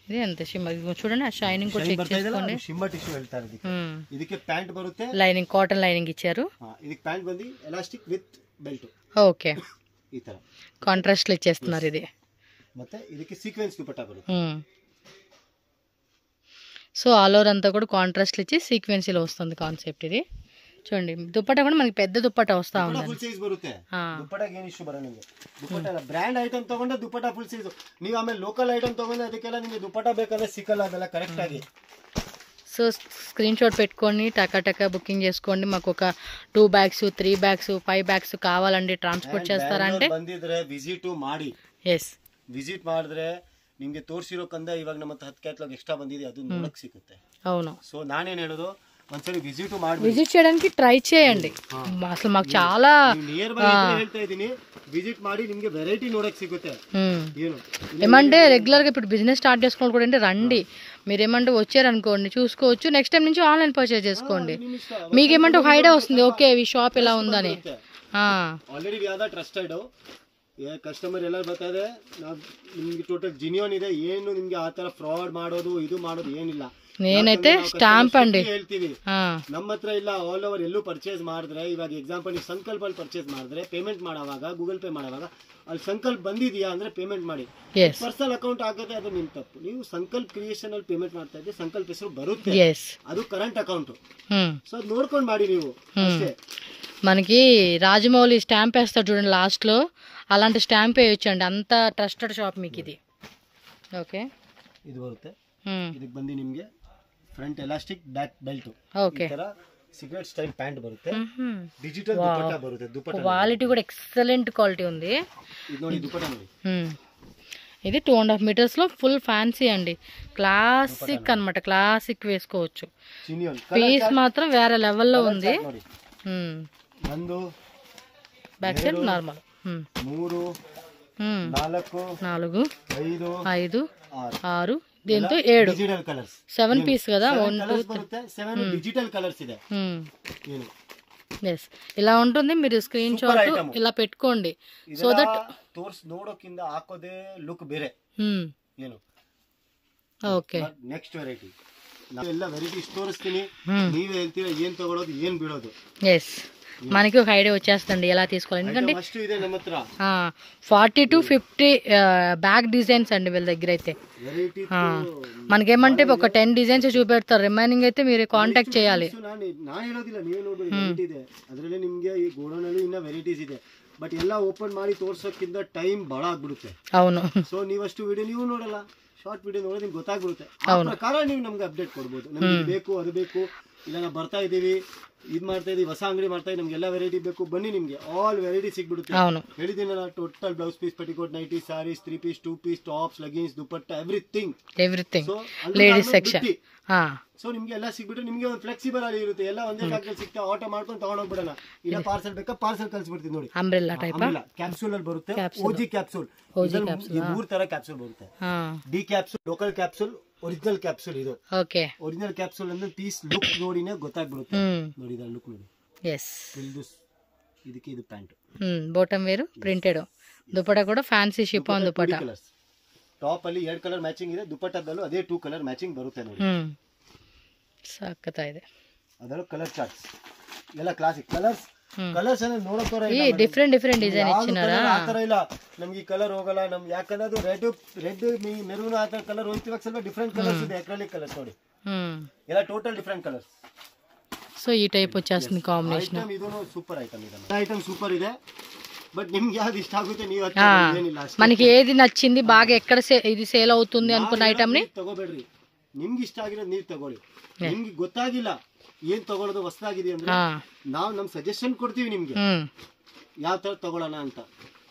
ఇది ఎంత షిమ్మర్ చూడండి, ఆ షైనింగ్ కూడా చెక్ చేసుకోండి. ಸಿಂಬಲ್ ಟಿಶ್ಯೂ ಹೇಳ್ತಾರೆ ಇದಕ್ಕೆ. ಇದಕ್ಕೆ ಪ್ಯಾಂಟ್ ಬರುತ್ತೆ, లైనింగ్ కాటన్ లైనింగ్ ఇచ్చారు. ಇದಕ್ಕೆ ಪ್ಯಾಂಟ್ ಬಂದಿ ಎಲಾಸ್ಟಿಕ್ ವಿತ್ ಬೆಲ್ಟ್. ఓకే ಈ ತರ కాంట్రాస్ట్ లో ఇచ్చేస్తున్నారు ఇది. ಮತ್ತೆ ಇದಕ್ಕೆ ಸೀಕ್ವೆನ್ಸ್ ದುಪಟ್ಟಾ ಬರುತ್ತೆ. సో ఆల్ ఓవర్ అంతా కూడా కాంట్రాస్ట్ ఇచ్చి సీక్వెన్సీలో వస్తుంది కాన్సెప్ట్ ఇది. చూడండి దుప్పట్టా కూడా మనకి పెద్ద దుప్పట్టా వస్తా ఉంది. ಫುಲ್ ಸೈಜ್ ಬರುತ್ತೆ. ದುಪ್ಪಟ್ಟಾಗೆ ಏನು ಇಶ್ಯೂ ಬರಲ್ಲ ನಿಮಗೆ. ದುಪ್ಪಟ್ಟ ಬ್ರ್ಯಾಂಡ್ ಐಟಮ್ ತಗೊಂಡ್ರೆ ದುಪ್ಪಟ್ಟ ಫುಲ್ ಸೈಜ್. ನೀವು ಆಮೇಲೆ ಲೋಕಲ್ ಐಟಮ್ ತಗೊಂಡ್ರೆ ಅದಕ್ಕೆಲ್ಲ ನಿಮಗೆ ದುಪ್ಪಟ್ಟ ಬೇಕಾದ್ರೆ ಸಿಕ್ಕಲ್ಲ, ಅದೆಲ್ಲ ಕರೆಕ್ಟ್ ಆಗಿ. సో స్క్రీన్ షాట్ పెట్టుకోండి, టకా బుకింగ్ చేసుకోండి. మాకు ఒక 2 bags 3 bags 5 bags కావాలండి, ట్రాన్స్పోర్ట్ చేస్తారంటే ಬಂದಿದ್ರೆ ವಿಸಿಟ್ ಮಾಡಿ. ಎಸ್ ವಿಸಿಟ್ ಮಾಡಿದ್ರೆ ನಿಮ್ಗೆ ತೋರಿಸಿರೋ ಕಂದ ಇವಾಗ ನಮ್ಮ 10 ಕ್ಯಾಟ್ಲಾಗ್ ಎಕ್ಸ್ಟ್ರಾ ಬಂದಿದೆ, ಅದು ನೋಡಕ್ ಸಿಗುತ್ತೆ. అవును. సో నానేం ಹೇಳೋದು, ಒಂದ್ಸರಿ ವಿಸಿಟ್ చేయడానికి ట్రై చేయండి. అసలు మాకు చాలా నియర్ బై ಹೇಳ್ತಾ ಇದೀನಿ, విజిట్ ಮಾಡಿ నిಮಗೆ వెరైటీ ನೋಡಕ್ సిಗುತ್ತೆ. ఏమంటే రెగ్యులర్ గా ఇప్పుడు బిజినెస్ స్టార్ట్ చేసుకోవాలి కూడా అంటే రండి. మీరేమంటే వచ్చారనుకోండి చూసుకోవచ్చు, నెక్స్ట్ టైం నుంచి ఆన్లైన్ పర్చేజ్ చేసుకోండి. మీకేమంటే ఒక ఐడియా వస్తుంది, ఓకే ఈ షాప్ ఎలా ఉందని. Already we are the trusted. Customer ಎಲ್ಲ ಬರ್ತದೆ, ನಿಮ್ಗೆ ಟೋಟಲ್ ಜಿನಿಯಾನ್ ಇದೆ, ಏನು ನಿಮ್ಗೆ ಆ ತರ ಫ್ರಾಡ್ ಮಾಡೋದು ಇದು ಮಾಡೋದು ಏನಿಲ್ಲ. నేనైతే స్టాంప్ అండి ಹೇಳ್ತೀವಿ, ನಮ್ಮ ಹತ್ರ ಇಲ್ಲ. ಆಲ್ ಓವರ್ ಎಲ್ಲೂ ಪರ್ಚೇಸ್ ಮಾಡಿದ್ರೆ, ಇವಾಗ ಎಕ್ಸಾಂಪಲ್ ನೀವು ಸಂಕಲ್ಪ ಅಲ್ಲಿ ಪರ್ಚೇಸ್ ಮಾಡಿದ್ರೆ ಪೇಮೆಂಟ್ ಮಾಡುವಾಗ ಗೂಗಲ್ ಪೇ ಮಾಡುವಾಗ ಅಲ್ಲಿ ಸಂಕಲ್ಪ ಬಂದಿದೆಯಾ ಅಂದ್ರೆ ಪೇಮೆಂಟ್ ಮಾಡಿ. ಪರ್ಸನಲ್ ಅಕೌಂಟ್ ಆಗುತ್ತೆ, ಅದು ನಿಮ್ ತಪ್ಪು. ನೀವು ಸಂಕಲ್ಪ ಕ್ರಿಯೇಷನ್ ಅಲ್ಲಿ ಪೇಮೆಂಟ್ ಮಾಡ್ತಾ ಇದ್ರೆ ಸಂಕಲ್ಪ ಹೆಸರು ಬರುತ್ತೆ, ಅದು ಕರೆಂಟ್ ಅಕೌಂಟ್. ಸೊ ಅದು ನೋಡ್ಕೊಂಡು ಮಾಡಿ ನೀವು ಅಷ್ಟೇ. మనకి రాజమౌళి స్టాంప్ వేస్తాడు చూడండి లాస్ట్ లో, అలాంటి స్టాంప్ వేయొచ్చండి, అంత ట్రస్టెడ్ షాప్ మీకు ఇది. ఓకే ಇದು ಬರುತ್ತೆ. ಇದಕ್ಕೆ ಬಂದು ನಿಮ್ಗೆ ಫ್ರಂಟ್ ಎಲಾಸ್ಟಿಕ್ ಬ್ಯಾಕ್ ಬೆಲ್ಟ್, ಈ ತರ ಸಿಗರೆಟ್ ಸ್ಟೈಲ್ ಪ್ಯಾಂಟ್ ಬರುತ್ತೆ, ಡಿಜಿಟಲ್ ದುಪಟ್ಟಾ ಬರುತ್ತೆ. ದುಪಟ್ಟಾ ಕ್ವಾಲಿಟಿ ಕೂಡ ಎಕ್ಸಲೆಂಟ್ ಕ್ವಾಲಿಟಿ ఉంది. ಇದು ನೋಡಿ ದುಪಟ್ಟಾ ನೋಡಿ, ఇది 2.5 meters లో ఫుల్ ఫ్యాన్సీ అండి, క్లాసిక్ అన్నమాట, క్లాసిక్ వేసుకోవచ్చు. పీస్ మాత్రం వేరే లెవెల్లో ఉంది. ಒಂದು బ్యాక్ సైడ్ నార్మల్ 3 4 5 6 దీంతో 7 డిజిటల్ కలర్స్, 7 పీస్ కదా. 1 2 7 డిజిటల్ కలర్స్ ಇದೆ. ఎస్ ఇలా ఉంటుంది. మీరు స్క్రీన్ షాట్ ఇలా పెట్టుకోండి, సో దట్ ನೋಡೋಕ್ಕಿಂತ ಹಾಕೋದೇ ಲುಕ್ ಬೇರೆ. ಏನು ಓಕೆ ನೆಕ್ಸ್ಟ್ ವೆರೈಟಿ ಎಲ್ಲ ವೆರೈಟೀಸ್ ತೋರಿಸ್ತೀನಿ, ನೀವೇ ಹೇಳ್ತೀರಾ ಏನ್ ತಗೊಳ್ಳೋದು ಏನ್ ಬಿಡೋದು. ఎస్ మనకి ఒక ఐడియా వచ్చేస్తుంది ఎలా తీసుకోవాలి. ఎందుకంటే ఫస్ట్ ಇದೆ ನಮ್ಮ ಹತ್ರ 40 to 50 బ్యాక్ డిజైన్స్ అండి వీళ్ళ దగ్గర అయితే. మనకేమంటే ఒక 10 డిజైన్స్ చూపెడతారు, రిమైనింగ్ అయితే మీరు కాంటాక్ట్ చేయాలి. ನಾನು ಹೇಳೋದಿಲ್ಲ, ನೀವೇ ನೋಡ್ಬೋದು. ವೆರೈಟಿ ಇದೆ ಅದರಲ್ಲಿ, ನಿಮ್ಗೆ ಈ ಗೋಡೌನ್ ಅಲ್ಲಿ ಇನ್ನ ವೆರೈಟೀಸ್ ಇದೆ. ಬಟ್ ಎಲ್ಲ ಓಪನ್ ಮಾಡಿ ತೋರ್ಸೋಕ್ಕಿಂತ ಟೈಮ್ ಬಹಳ ಆಗ್ಬಿಡುತ್ತೆ. అవును. ಸೊ ನೀವಷ್ಟು ವಿಡಿಯೋ ನೀವು ನೋಡಲ್ಲ, ಶಾರ್ಟ್ ವಿಡಿಯೋ ನೋಡೋದು ನಿಮ್ಗೆ ಗೊತ್ತಾಗ್ಬಿಡುತ್ತೆ. ಆ ಪ್ರಕಾರ ನೀವು ನಮ್ಗೆ ಅಪ್ಡೇಟ್ ಕೊಡ್ಬೋದು, ನಮ್ಗೆ ಬೇಕು ಅದು ಬೇಕು, ಇಲ್ಲ ನಾವು ಬರ್ತಾ ಇದೀವಿ ಇದು ಮಾಡ್ತಾ ಇದೀವಿ, ಹೊಸ ಅಂಗಡಿ ಮಾಡ್ತಾ ಇದೀವಿ, ನಮ್ಗೆ ಎಲ್ಲ ವೆರೈಟಿ ಬೇಕು, ಬನ್ನಿ ನಿಮ್ಗೆ ಆಲ್ ವೆರೈಟಿ ಸಿಗ್ಬಿಡುತ್ತೆ. ಹೇಳಿದ್ದೀನಲ್ಲ, total blouse piece, petticoat, nightie, sarees, 3 piece 2 piece, tops, leggings, dupatta, everything ladies section. So ನಿಮ್ಗೆ ಎಲ್ಲ ಸಿಗ್ಬಿಟ್ಟು ನಿಮ್ಗೆ ಒಂದು ಫ್ಲೆಕ್ಸಿಬಲ್ ಆಗಿ ಇರುತ್ತೆ, ಎಲ್ಲ ಒಂದೇ ಜಾಗದಲ್ಲಿ ಸಿಗ್ತಾ ಆಟೋ ಮಾಡ್ಕೊಂಡು ತಗೊಂಡೋಗ್ಬಿಡೋಣ. ಇಲ್ಲ ಪಾರ್ಸಲ್ ಬೇಕಾ ಪಾರ್ಸಲ್ ಕಳ್ಸಿಬಿಡ್ತೀವಿ ನೋಡಿ. ಅಂಬ್ರೆಲ್ಲಾ ಟೈಪ್ ಕ್ಯಾಪ್ಸೂಲ್ ಅಲ್ಲಿ ಬರುತ್ತೆ, ಓಜಿ ಕ್ಯಾಪ್ಸೂಲ್, 3 ತರ ಕ್ಯಾಪ್ಸೂಲ್ ಬರುತ್ತೆ. D capsule, local capsule, original capsule. ಇದು ಒರಿಜಿನಲ್ ಕ್ಯಾಪ್ಸೂಲ್ ಅಂದ್ರೆ ಪೀಸ್ ಲುಕ್ ನೋಡಿನೇ ಗೊತ್ತಾಗ್ಬಿಡುತ್ತೆ. ನೋಡಿ ಇದರ ಲುಕ್ ನೋಡಿ. ಇದಕ್ಕೆ ಇದು pant, bottom wear printed, dupatta ಕೂಡ ಫ್ಯಾನ್ಸಿ ಶಿಫಾನ್ ದುಪಟ್ಟ. ಟಾಪ್ ಅಲ್ಲಿ 2 ಕಲರ್ ಮ್ಯಾಚಿಂಗ್ ಇದೆ, ದುಪಟ್ಟದಲ್ಲೂ ಅದೇ 2 ಕಲರ್ ಮ್ಯಾಚಿಂಗ್ ಬರುತ್ತೆ ನೋಡಿ. ಸಾಕತ್ತಾಗಿದೆ. ಅದರ ಕಲರ್ ಚಾರ್ಟ್ಸ್ ಎಲ್ಲ ಕ್ಲಾಸಿಕ್ ಕಲರ್ಸ್. ಕಲರ್ಸ್ ಅಂದ್ರೆ ನೋಡೋತರ ಡಿಫರೆಂಟ್ ಡಿಸೈನ್ ಇಚ್ಚಿನಾರಾ, ಆ ತರ ಇಲ್ಲ. ನಮ್ಗೆ ಈ ಕಲರ್ ಹೋಗಲ್ಲ, ನಮ್ಗೆ ಯಾಕಂದ್ರೆ ಅದು ರೆಡ್ ಮೆರೂನ್ ಆ ತರ ಕಲರ್ ಹೋಯ್ತು. ಇವಾಗ ಸ್ವಲ್ಪ ಡಿಫರೆಂಟ್ ಕಲರ್ಸ್ ಇದೆ, ಅಕ್ರಾಲಿಕ್ ಕಲರ್ಸ್ ನೋಡಿ, ಎಲ್ಲ ಟೋಟಲ್ ಡಿಫರೆಂಟ್ ಕಲರ್ಸ್. సో ఈ టైప్ వచ్చేస్తుంది కాంబినేషన్. ಇದು ಸೂಪರ್ ಐಟಮ್ ಇದೆ, ಐಟಮ್ ಸೂಪರ್ ಇದೆ. బట్ నిమ్కి యాది ఇష్ట ఆగుతే నీవు మనకి ఏది నచ్చింది బాగా ఎక్కడ ఇది సేల్ అవుతుంది అనుకున్న ఐటమ్ ని తగోబెడ్ರಿ. ನಿಮ್ಗೆ ಇಷ್ಟ ಆಗಿರೋದು ನೀವು ತಗೊಳ್ಳಿ. ನಿಮ್ಗೆ ಗೊತ್ತಾಗಿಲ್ಲ ಏನ್ ತಗೊಳ್ಳೋದು ಹೊಸದಾಗಿದೆ ಅಂದ್ರೆ ನಾವು ನಮ್ ಸಜೆಷನ್ ಕೊಡ್ತೀವಿ ನಿಮ್ಗೆ ಯಾವ ತರ ತಗೊಳ್ಳೋಣ ಅಂತ.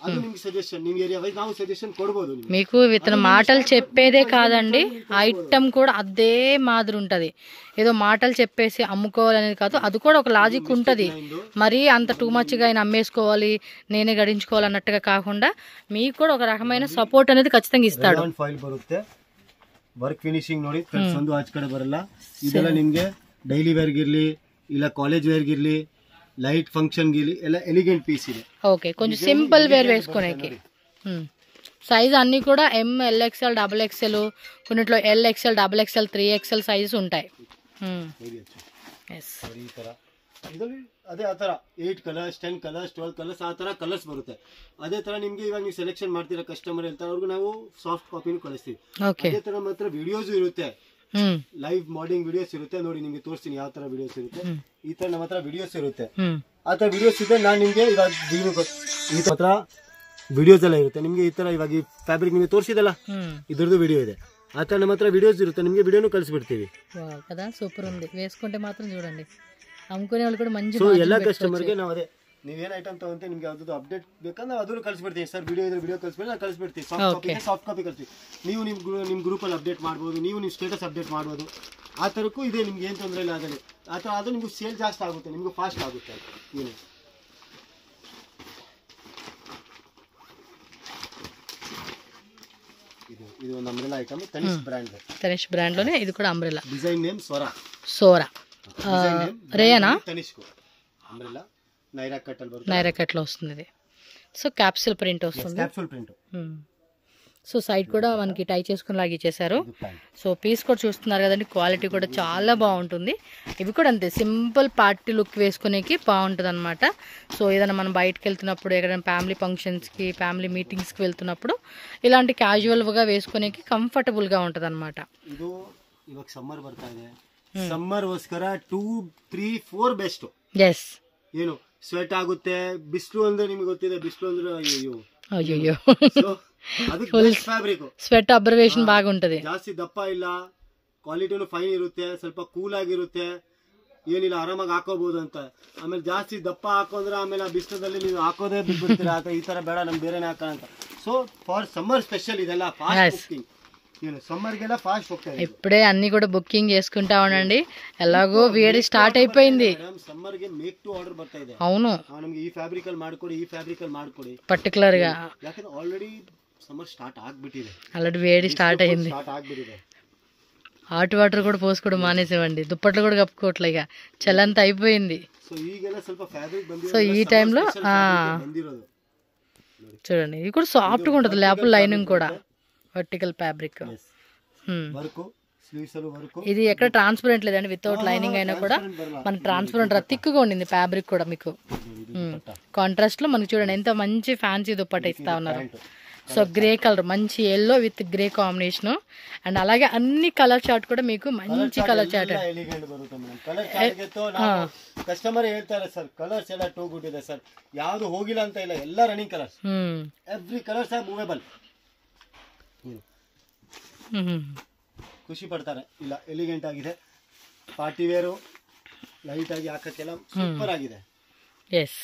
అది మీకు సజెషన్ మీ ఏరియా వైజ్ నాకు సజెషన్ కొడబోదు. మీకు ఇతను మాటలు చెప్పేదే కాదండి, ఐటమ్ కూడా అదే మాదిరి ఉంటది. ఏదో మాటలు చెప్పేసి అమ్ముకోవాలనేది కాదు, అది కూడా ఒక లాజిక్ ఉంటది. మరి అంత టూ మచ్ గా ఆయన అమ్మేసుకోవాలి నేనే గడించుకోవాలి అన్నట్టుగా కాకుండా మీకు కూడా ఒక రకమైన సపోర్ట్ అనేది ఖచ్చితంగా ఇస్తాడు. ఫైల్ ಬರುತ್ತೆ, ವರ್ಕ್ ಫಿನಿಶಿಂಗ್ ನೋಡಿ ಕಟ್ಸ್ ಒಂದು ಆಚ ಕಡೆ ಬರಲ್ಲ. ಇದೆಲ್ಲ ನಿಮಗೆ ಡೈಲಿ ವೇರ್ ಗಿರ್ಲಿ ಇಲ್ಲ ಕಾಲೇಜ್ ವೇರ್ ಗಿರ್ಲಿ లైట్ ఫంక్షన్ గిలి ఎలా ఎలిగెంట్ పీస్ ఇది. ఓకే, కొంచెం సింపుల్ వేర్ వేసుకునేకి. సైజ్ అన్ని కూడా ఎం ఎల్ఎక్స్ఎల్ డబుల్ ఎక్స్ఎల్, కొన్నిట్లో L XL double XL 3XL sizes ఉంటాయి. ಅದೇ ಆ ತರ 8 ಕಲರ್ಸ್ 10 ಕಲರ್ಸ್ 12 ಕಲರ್ಸ್ ಆ ತರ ಕಲರ್ಸ್ ಬರುತ್ತೆ. ಅದೇ ತರ ನಿಮ್ಗೆ ಇವಾಗ ನೀವು ಸೆಲೆಕ್ಷನ್ ಮಾಡ್ತೀರಾ ಕಸ್ಟಮರ್ ಅಂತ ಅವ್ರಿಗೆ ನಾವು ಸಾಫ್ಟ್ ಕಾಪಿನ ಕಳಿಸ್ತೀವಿ. ಅದೇ ತರ ಮಾತ್ರ ವಿಡಿಯೋಸ್ ಇರುತ್ತೆ, ಲೈವ್ ಮಾಡೆಲಿಂಗ್ ವಿಡಿಯೋಸ್ ಇರುತ್ತೆ. ನೋಡಿ ನಿಮ್ಗೆ ತೋರಿಸ್ತೀನಿ ಯಾವ ತರ ವಿಡಿಯೋಸ್ ಇರುತ್ತೆ. ಈ ತರ ನಮ್ಮ ಹತ್ರ ವಿಡಿಯೋಸ್ ಇರುತ್ತೆ, ಆ ತರ ವಿಡಿಯೋಸ್ ಇದೆ. ನಾನು ನಿಮ್ಗೆ ಇವಾಗ ಈ ತರ ವಿಡಿಯೋಸ್ ಎಲ್ಲ ಇರುತ್ತೆ ನಿಮ್ಗೆ. ಈ ತರ ಇವಾಗ ಈ ಫ್ಯಾಬ್ರಿಕ್ ನಿಮ್ಗೆ ತೋರಿಸಿದಲ್ಲ ಇದ್ರದ್ದು ವಿಡಿಯೋ ಇದೆ, ಆ ತರ ನಮ್ಮ ಹತ್ರ ವಿಡಿಯೋಸ್ ಇರುತ್ತೆ. ನಿಮ್ಗೆ ವಿಡಿಯೋನು ಕಳಿಸ್ಬಿಡ್ತೀವಿ కదా. సూపర్ ఉంది, వేసుకుంటే మాత్రం చూడండి అమ్ముకునే వాళ్ళు కూడా మంచి. సో ಎಲ್ಲ ಕಸ್ಟಮರ್ಗೆ ನಾವು ಅದೇ ನೀವೇನ್ ಐಟಮ್ ತಗೊಂತೀವಿ ನಿಮ್ಗೆ ಯಾವ್ದು ಅಪ್ಡೇಟ್ ಬೇಕಂದ್ರೆ ಅದನ್ನು ಕಳಿಸ್ಬಿಡ್ತೀವಿ. ಸರ್ ವಿಡಿಯೋ ಇದ್ರೆ ವಿಡಿಯೋ ಕಳಿಸ್ಬಿಟ್ಟು ನಾವು ಕಳಿಸ್ಬಿಡ್ತೀವಿ. ಸಾಫ್ಟ್ ಕಾಪಿ ಕಳಿಸ್ತೀವಿ. ನೀವು ನಿಮ್ಮ ಗ್ರೂಪಲ್ಲಿ ಅಪ್ಡೇಟ್ ಮಾಡ್ಬೋದು, ನೀವು ನಿಮ್ಮ ಸ್ಟೇಟಸ್ ಅಪ್ಡೇಟ್ ಮಾಡ್ಬೋದು. ಆ ಥರಕ್ಕೂ ಇದೆ, ನಿಮ್ಗೆ ಏನು ತೊಂದರೆ ಇಲ್ಲ. ಅದರಲ್ಲಿ ಆ ಥರ ಅದು ನಿಮ್ಗೆ ಸೇಲ್ ಜಾಸ್ತಿ ಆಗುತ್ತೆ, ನಿಮ್ಗೆ ಫಾಸ್ಟ್ ಆಗುತ್ತೆ. ಏನು ಇದು ಒಂದು umbrella item, Tanish brand. Tanish brand ಲೋನೆ ಇದು ಕೂಡ ಅಂಬ್ರೆಲಾ. ಡಿಸೈನ್ ನೇಮ್ సోరా రేయనా తనిష్కు అంబ్రెల్లా నైరా కట్ లో వస్తుంది ఇది. సో క్యాప్సూల్ ప్రింట్ వస్తుంది. Capsule print. సో సైడ్ కూడా మనకి టై చేసుకుని లాగా ఇచ్చేసారు. సో పీస్ కూడా చూస్తున్నారు కదండి, క్వాలిటీ కూడా చాలా బాగుంటుంది. ఇవి కూడా అంతే సింపుల్ పార్టీ లుక్ వేసుకునేకి బాగుంటుంది అనమాట. సో ఏదైనా మనం బయటకు వెళ్తున్నప్పుడు, ఎక్కడైనా ఫ్యామిలీ ఫంక్షన్స్కి ఫ్యామిలీ మీటింగ్స్కి వెళ్తున్నప్పుడు ఇలాంటి క్యాజువల్గా వేసుకునేకి కంఫర్టబుల్గా ఉంటుంది అనమాట. ಇದು ಇವಾಗ ಸಮ್ಮರ್ ಬರ್ತಾ ಇದೆ, ಸಮ್ಮರ್ಗೋಸ್ಕರ 2, 3, 4 ಬೆಸ್ಟ್. ಎಸ್, ಏನು ಸ್ವೆಟ್ ಆಗುತ್ತೆ. ಬಿಸಿಲು ಅಂದ್ರೆ ನಿಮ್ಗೆ ಗೊತ್ತಿದೆ, ಬಿಸಿಲು ಅಂದ್ರೆ ಅಯ್ಯೋ ಅಯ್ಯೋ ಅದಕ್ಕೆ ಬೆಸ್ಟ್ ಫ್ಯಾಬ್ರಿಕ್. ಸ್ವೆಟ್ ಅಬ್ಸರ್ವೇಷನ್ ಬಾಗುಂಟది, ಜಾಸ್ತಿ ದಪ್ಪ ಇಲ್ಲ, ಕ್ವಾಲಿಟಿನೂ ಫೈನ್ ಇರುತ್ತೆ, ಸ್ವಲ್ಪ ಕೂಲ್ ಆಗಿರುತ್ತೆ, ಏನಿಲ್ಲ ಆರಾಮಾಗಿ ಹಾಕೋಬಹುದು ಅಂತ. ಆಮೇಲೆ ಜಾಸ್ತಿ ದಪ್ಪ ಹಾಕೊಂಡ್ರೆ ಆಮೇಲೆ ಆ ಬಿಸಿಲಲ್ಲಿ ನೀವು ಹಾಕೋದೇ ಬಿಟ್ಬಿಡ್ತೀರಾ. ಈ ತರ ಬೇಡ, ನಮ್ಗೆ ಬೇರೆನೇ ಹಾಕೋಣ ಅಂತ. ಸೊ ಫಾರ್ ಸಮ್ಮರ್ ಸ್ಪೆಷಲ್ ಇದೆಲ್ಲ ಫಾಸ್ಟ್ ಬುಕಿಂಗ್. సమ్మర్ಗೆಲ್ಲ ఫాస్ట్ ಹೋಗ್ತಾರೆ. ఇప్పుడే అన్ని కూడా బుకింగ్ చేసుకుంటా ఉండండి, ఎలాగో వేడి స్టార్ట్ అయిపోయింది. సమ్మర్ ಗೆ మేక్ టు ఆర్డర్ ಬರ್ತಾ ಇದೆ. అవును, ನಮಗೆ ಈ ಫ್ಯಾಬ್ರಿಕ್ ಅಲ್ಲಿ ಮಾಡ್ಕೊಡಿ, ಈ ಫ್ಯಾಬ್ರಿಕ್ ಅಲ್ಲಿ ಮಾಡ್ಕೊಡಿ ಪರ್ಟಿಕ್ಯುಲರ್ గా. ಯಾಕಂದ್ರೆ ಆಲ್ರೆಡಿ సమ్మర్ స్టార్ట్ ಆಗ್ಬಿಟ್ಟಿದೆ, ఆల్రెడీ వేడి స్టార్ట్ అయింది. హాట్ వాటర్ కూడా పోసుకోవడం మానేసేవండి, దుప్పట్లు కూడా కప్పుకోవట్లే, ఇక చల్లంతా అయిపోయింది. సో ఈగెಲ್ಲ ಸ್ವಲ್ಪ ఫ్యాబ్రిక్ ಬಂದಿರೋದು. సో ఈ టైంలో చూడండి, ఇది కూడా సాఫ్ట్ గా ఉంటుంది. లోపల లైనింగ్ కూడా వర్టికల్ ఫ్యాబ్రిక్. ఇది ఎక్కడ ట్రాన్స్పరెంట్ లేదండి, వితౌట్ లైనింగ్ అయినా కూడా మన ట్రాన్స్పరెంట్ థిక్గా ఉండింది ఫ్యాబ్రిక్ కూడా. మీకు కాంట్రాస్ట్ లో మనకి చూడండి ఎంత మంచి ఫ్యాన్సీ దుప్పట ఇస్తా ఉన్నారు. సో గ్రే కలర్, మంచి yellow with grey combination. And అలాగే అన్ని కలర్ చార్ట్ కూడా మీకు మంచి కలర్ చార్ట్. ಕಸ್ಟಮರ್ ಹೇಳ್ತಾರೆ ಸರ್ ಕಲರ್ಸ್ ಎಲ್ಲ ಟೂ ಗುಡ್ ಇದೆ ಸರ್, ಯಾವ್ದು ಹೋಗಿಲ್ಲ ಅಂತ ಇಲ್ಲ, ಎಲ್ಲ running colours, every colours R movable. ಖುಷಿ ಪಡ್ತಾರೆ. ಇಲ್ಲ ಎಲಿಗೆಂಟ್ ಆಗಿದೆ, ಪಾರ್ಟಿ ವೇರು ಲೈಟ್ ಆಗಿ ಹಾಕಕ್ಕೆಲ್ಲ ಸೂಪರ್ ಆಗಿದೆ. ఎస్,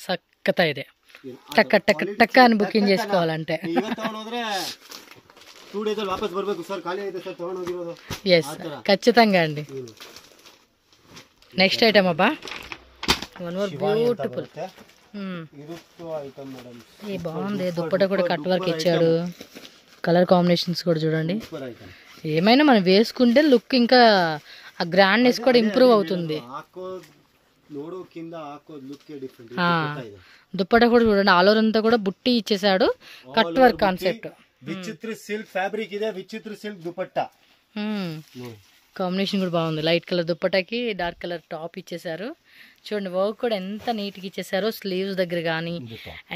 సక్కత ಇದೆ. టక్ టక్ టక్ అని బుకింగ్ చేసుకోవాలంటే ಇವತ್ತು ತಗೊಂಡೋದ್ರೆ 2 days ಅಲ್ಲಿ ವಾಪಸ್ ಬರಬೇಕು ಸರ್, ಖಾಲಿ ಆಗಿದೆ ಸರ್ ತಗೊಂಡೋಗಿರೋದು. ఎస్, ఖచ్చితంగా అండి. నెక్స్ట్ ఐటమ్ అబ్బా, వన్ మోర్ బ్యూటిఫుల్. ఏ బాగుంది, దుప్పట కూడా కట్ వర్క్ ఇచ్చాడు. కలర్ కాంబినేషన్స్ కూడా చూడండి. ఏమైనా మనం వేసుకుంటే లుక్ ఇంకా ఆ గ్రాండ్నెస్ కూడా ఇంప్రూవ్ అవుతుంది. దుప్పట కూడా చూడండి, ఆల్ ఓవర్ అంతా కూడా బుట్టి ఇచ్చేసాడు, cut work concept. Vichitra silk fabric ಇದೆ, విచిత్ర సిల్క్ దుపట్టా. కాంబినేషన్ కూడా బాగుంది. లైట్ కలర్ దుప్పటాకి డార్క్ కలర్ టాప్ ఇచ్చేసారు. చూడండి వర్క్ కూడా ఎంత నీట్ గా ఇచ్చేసారో, స్లీవ్స్ దగ్గర కానీ.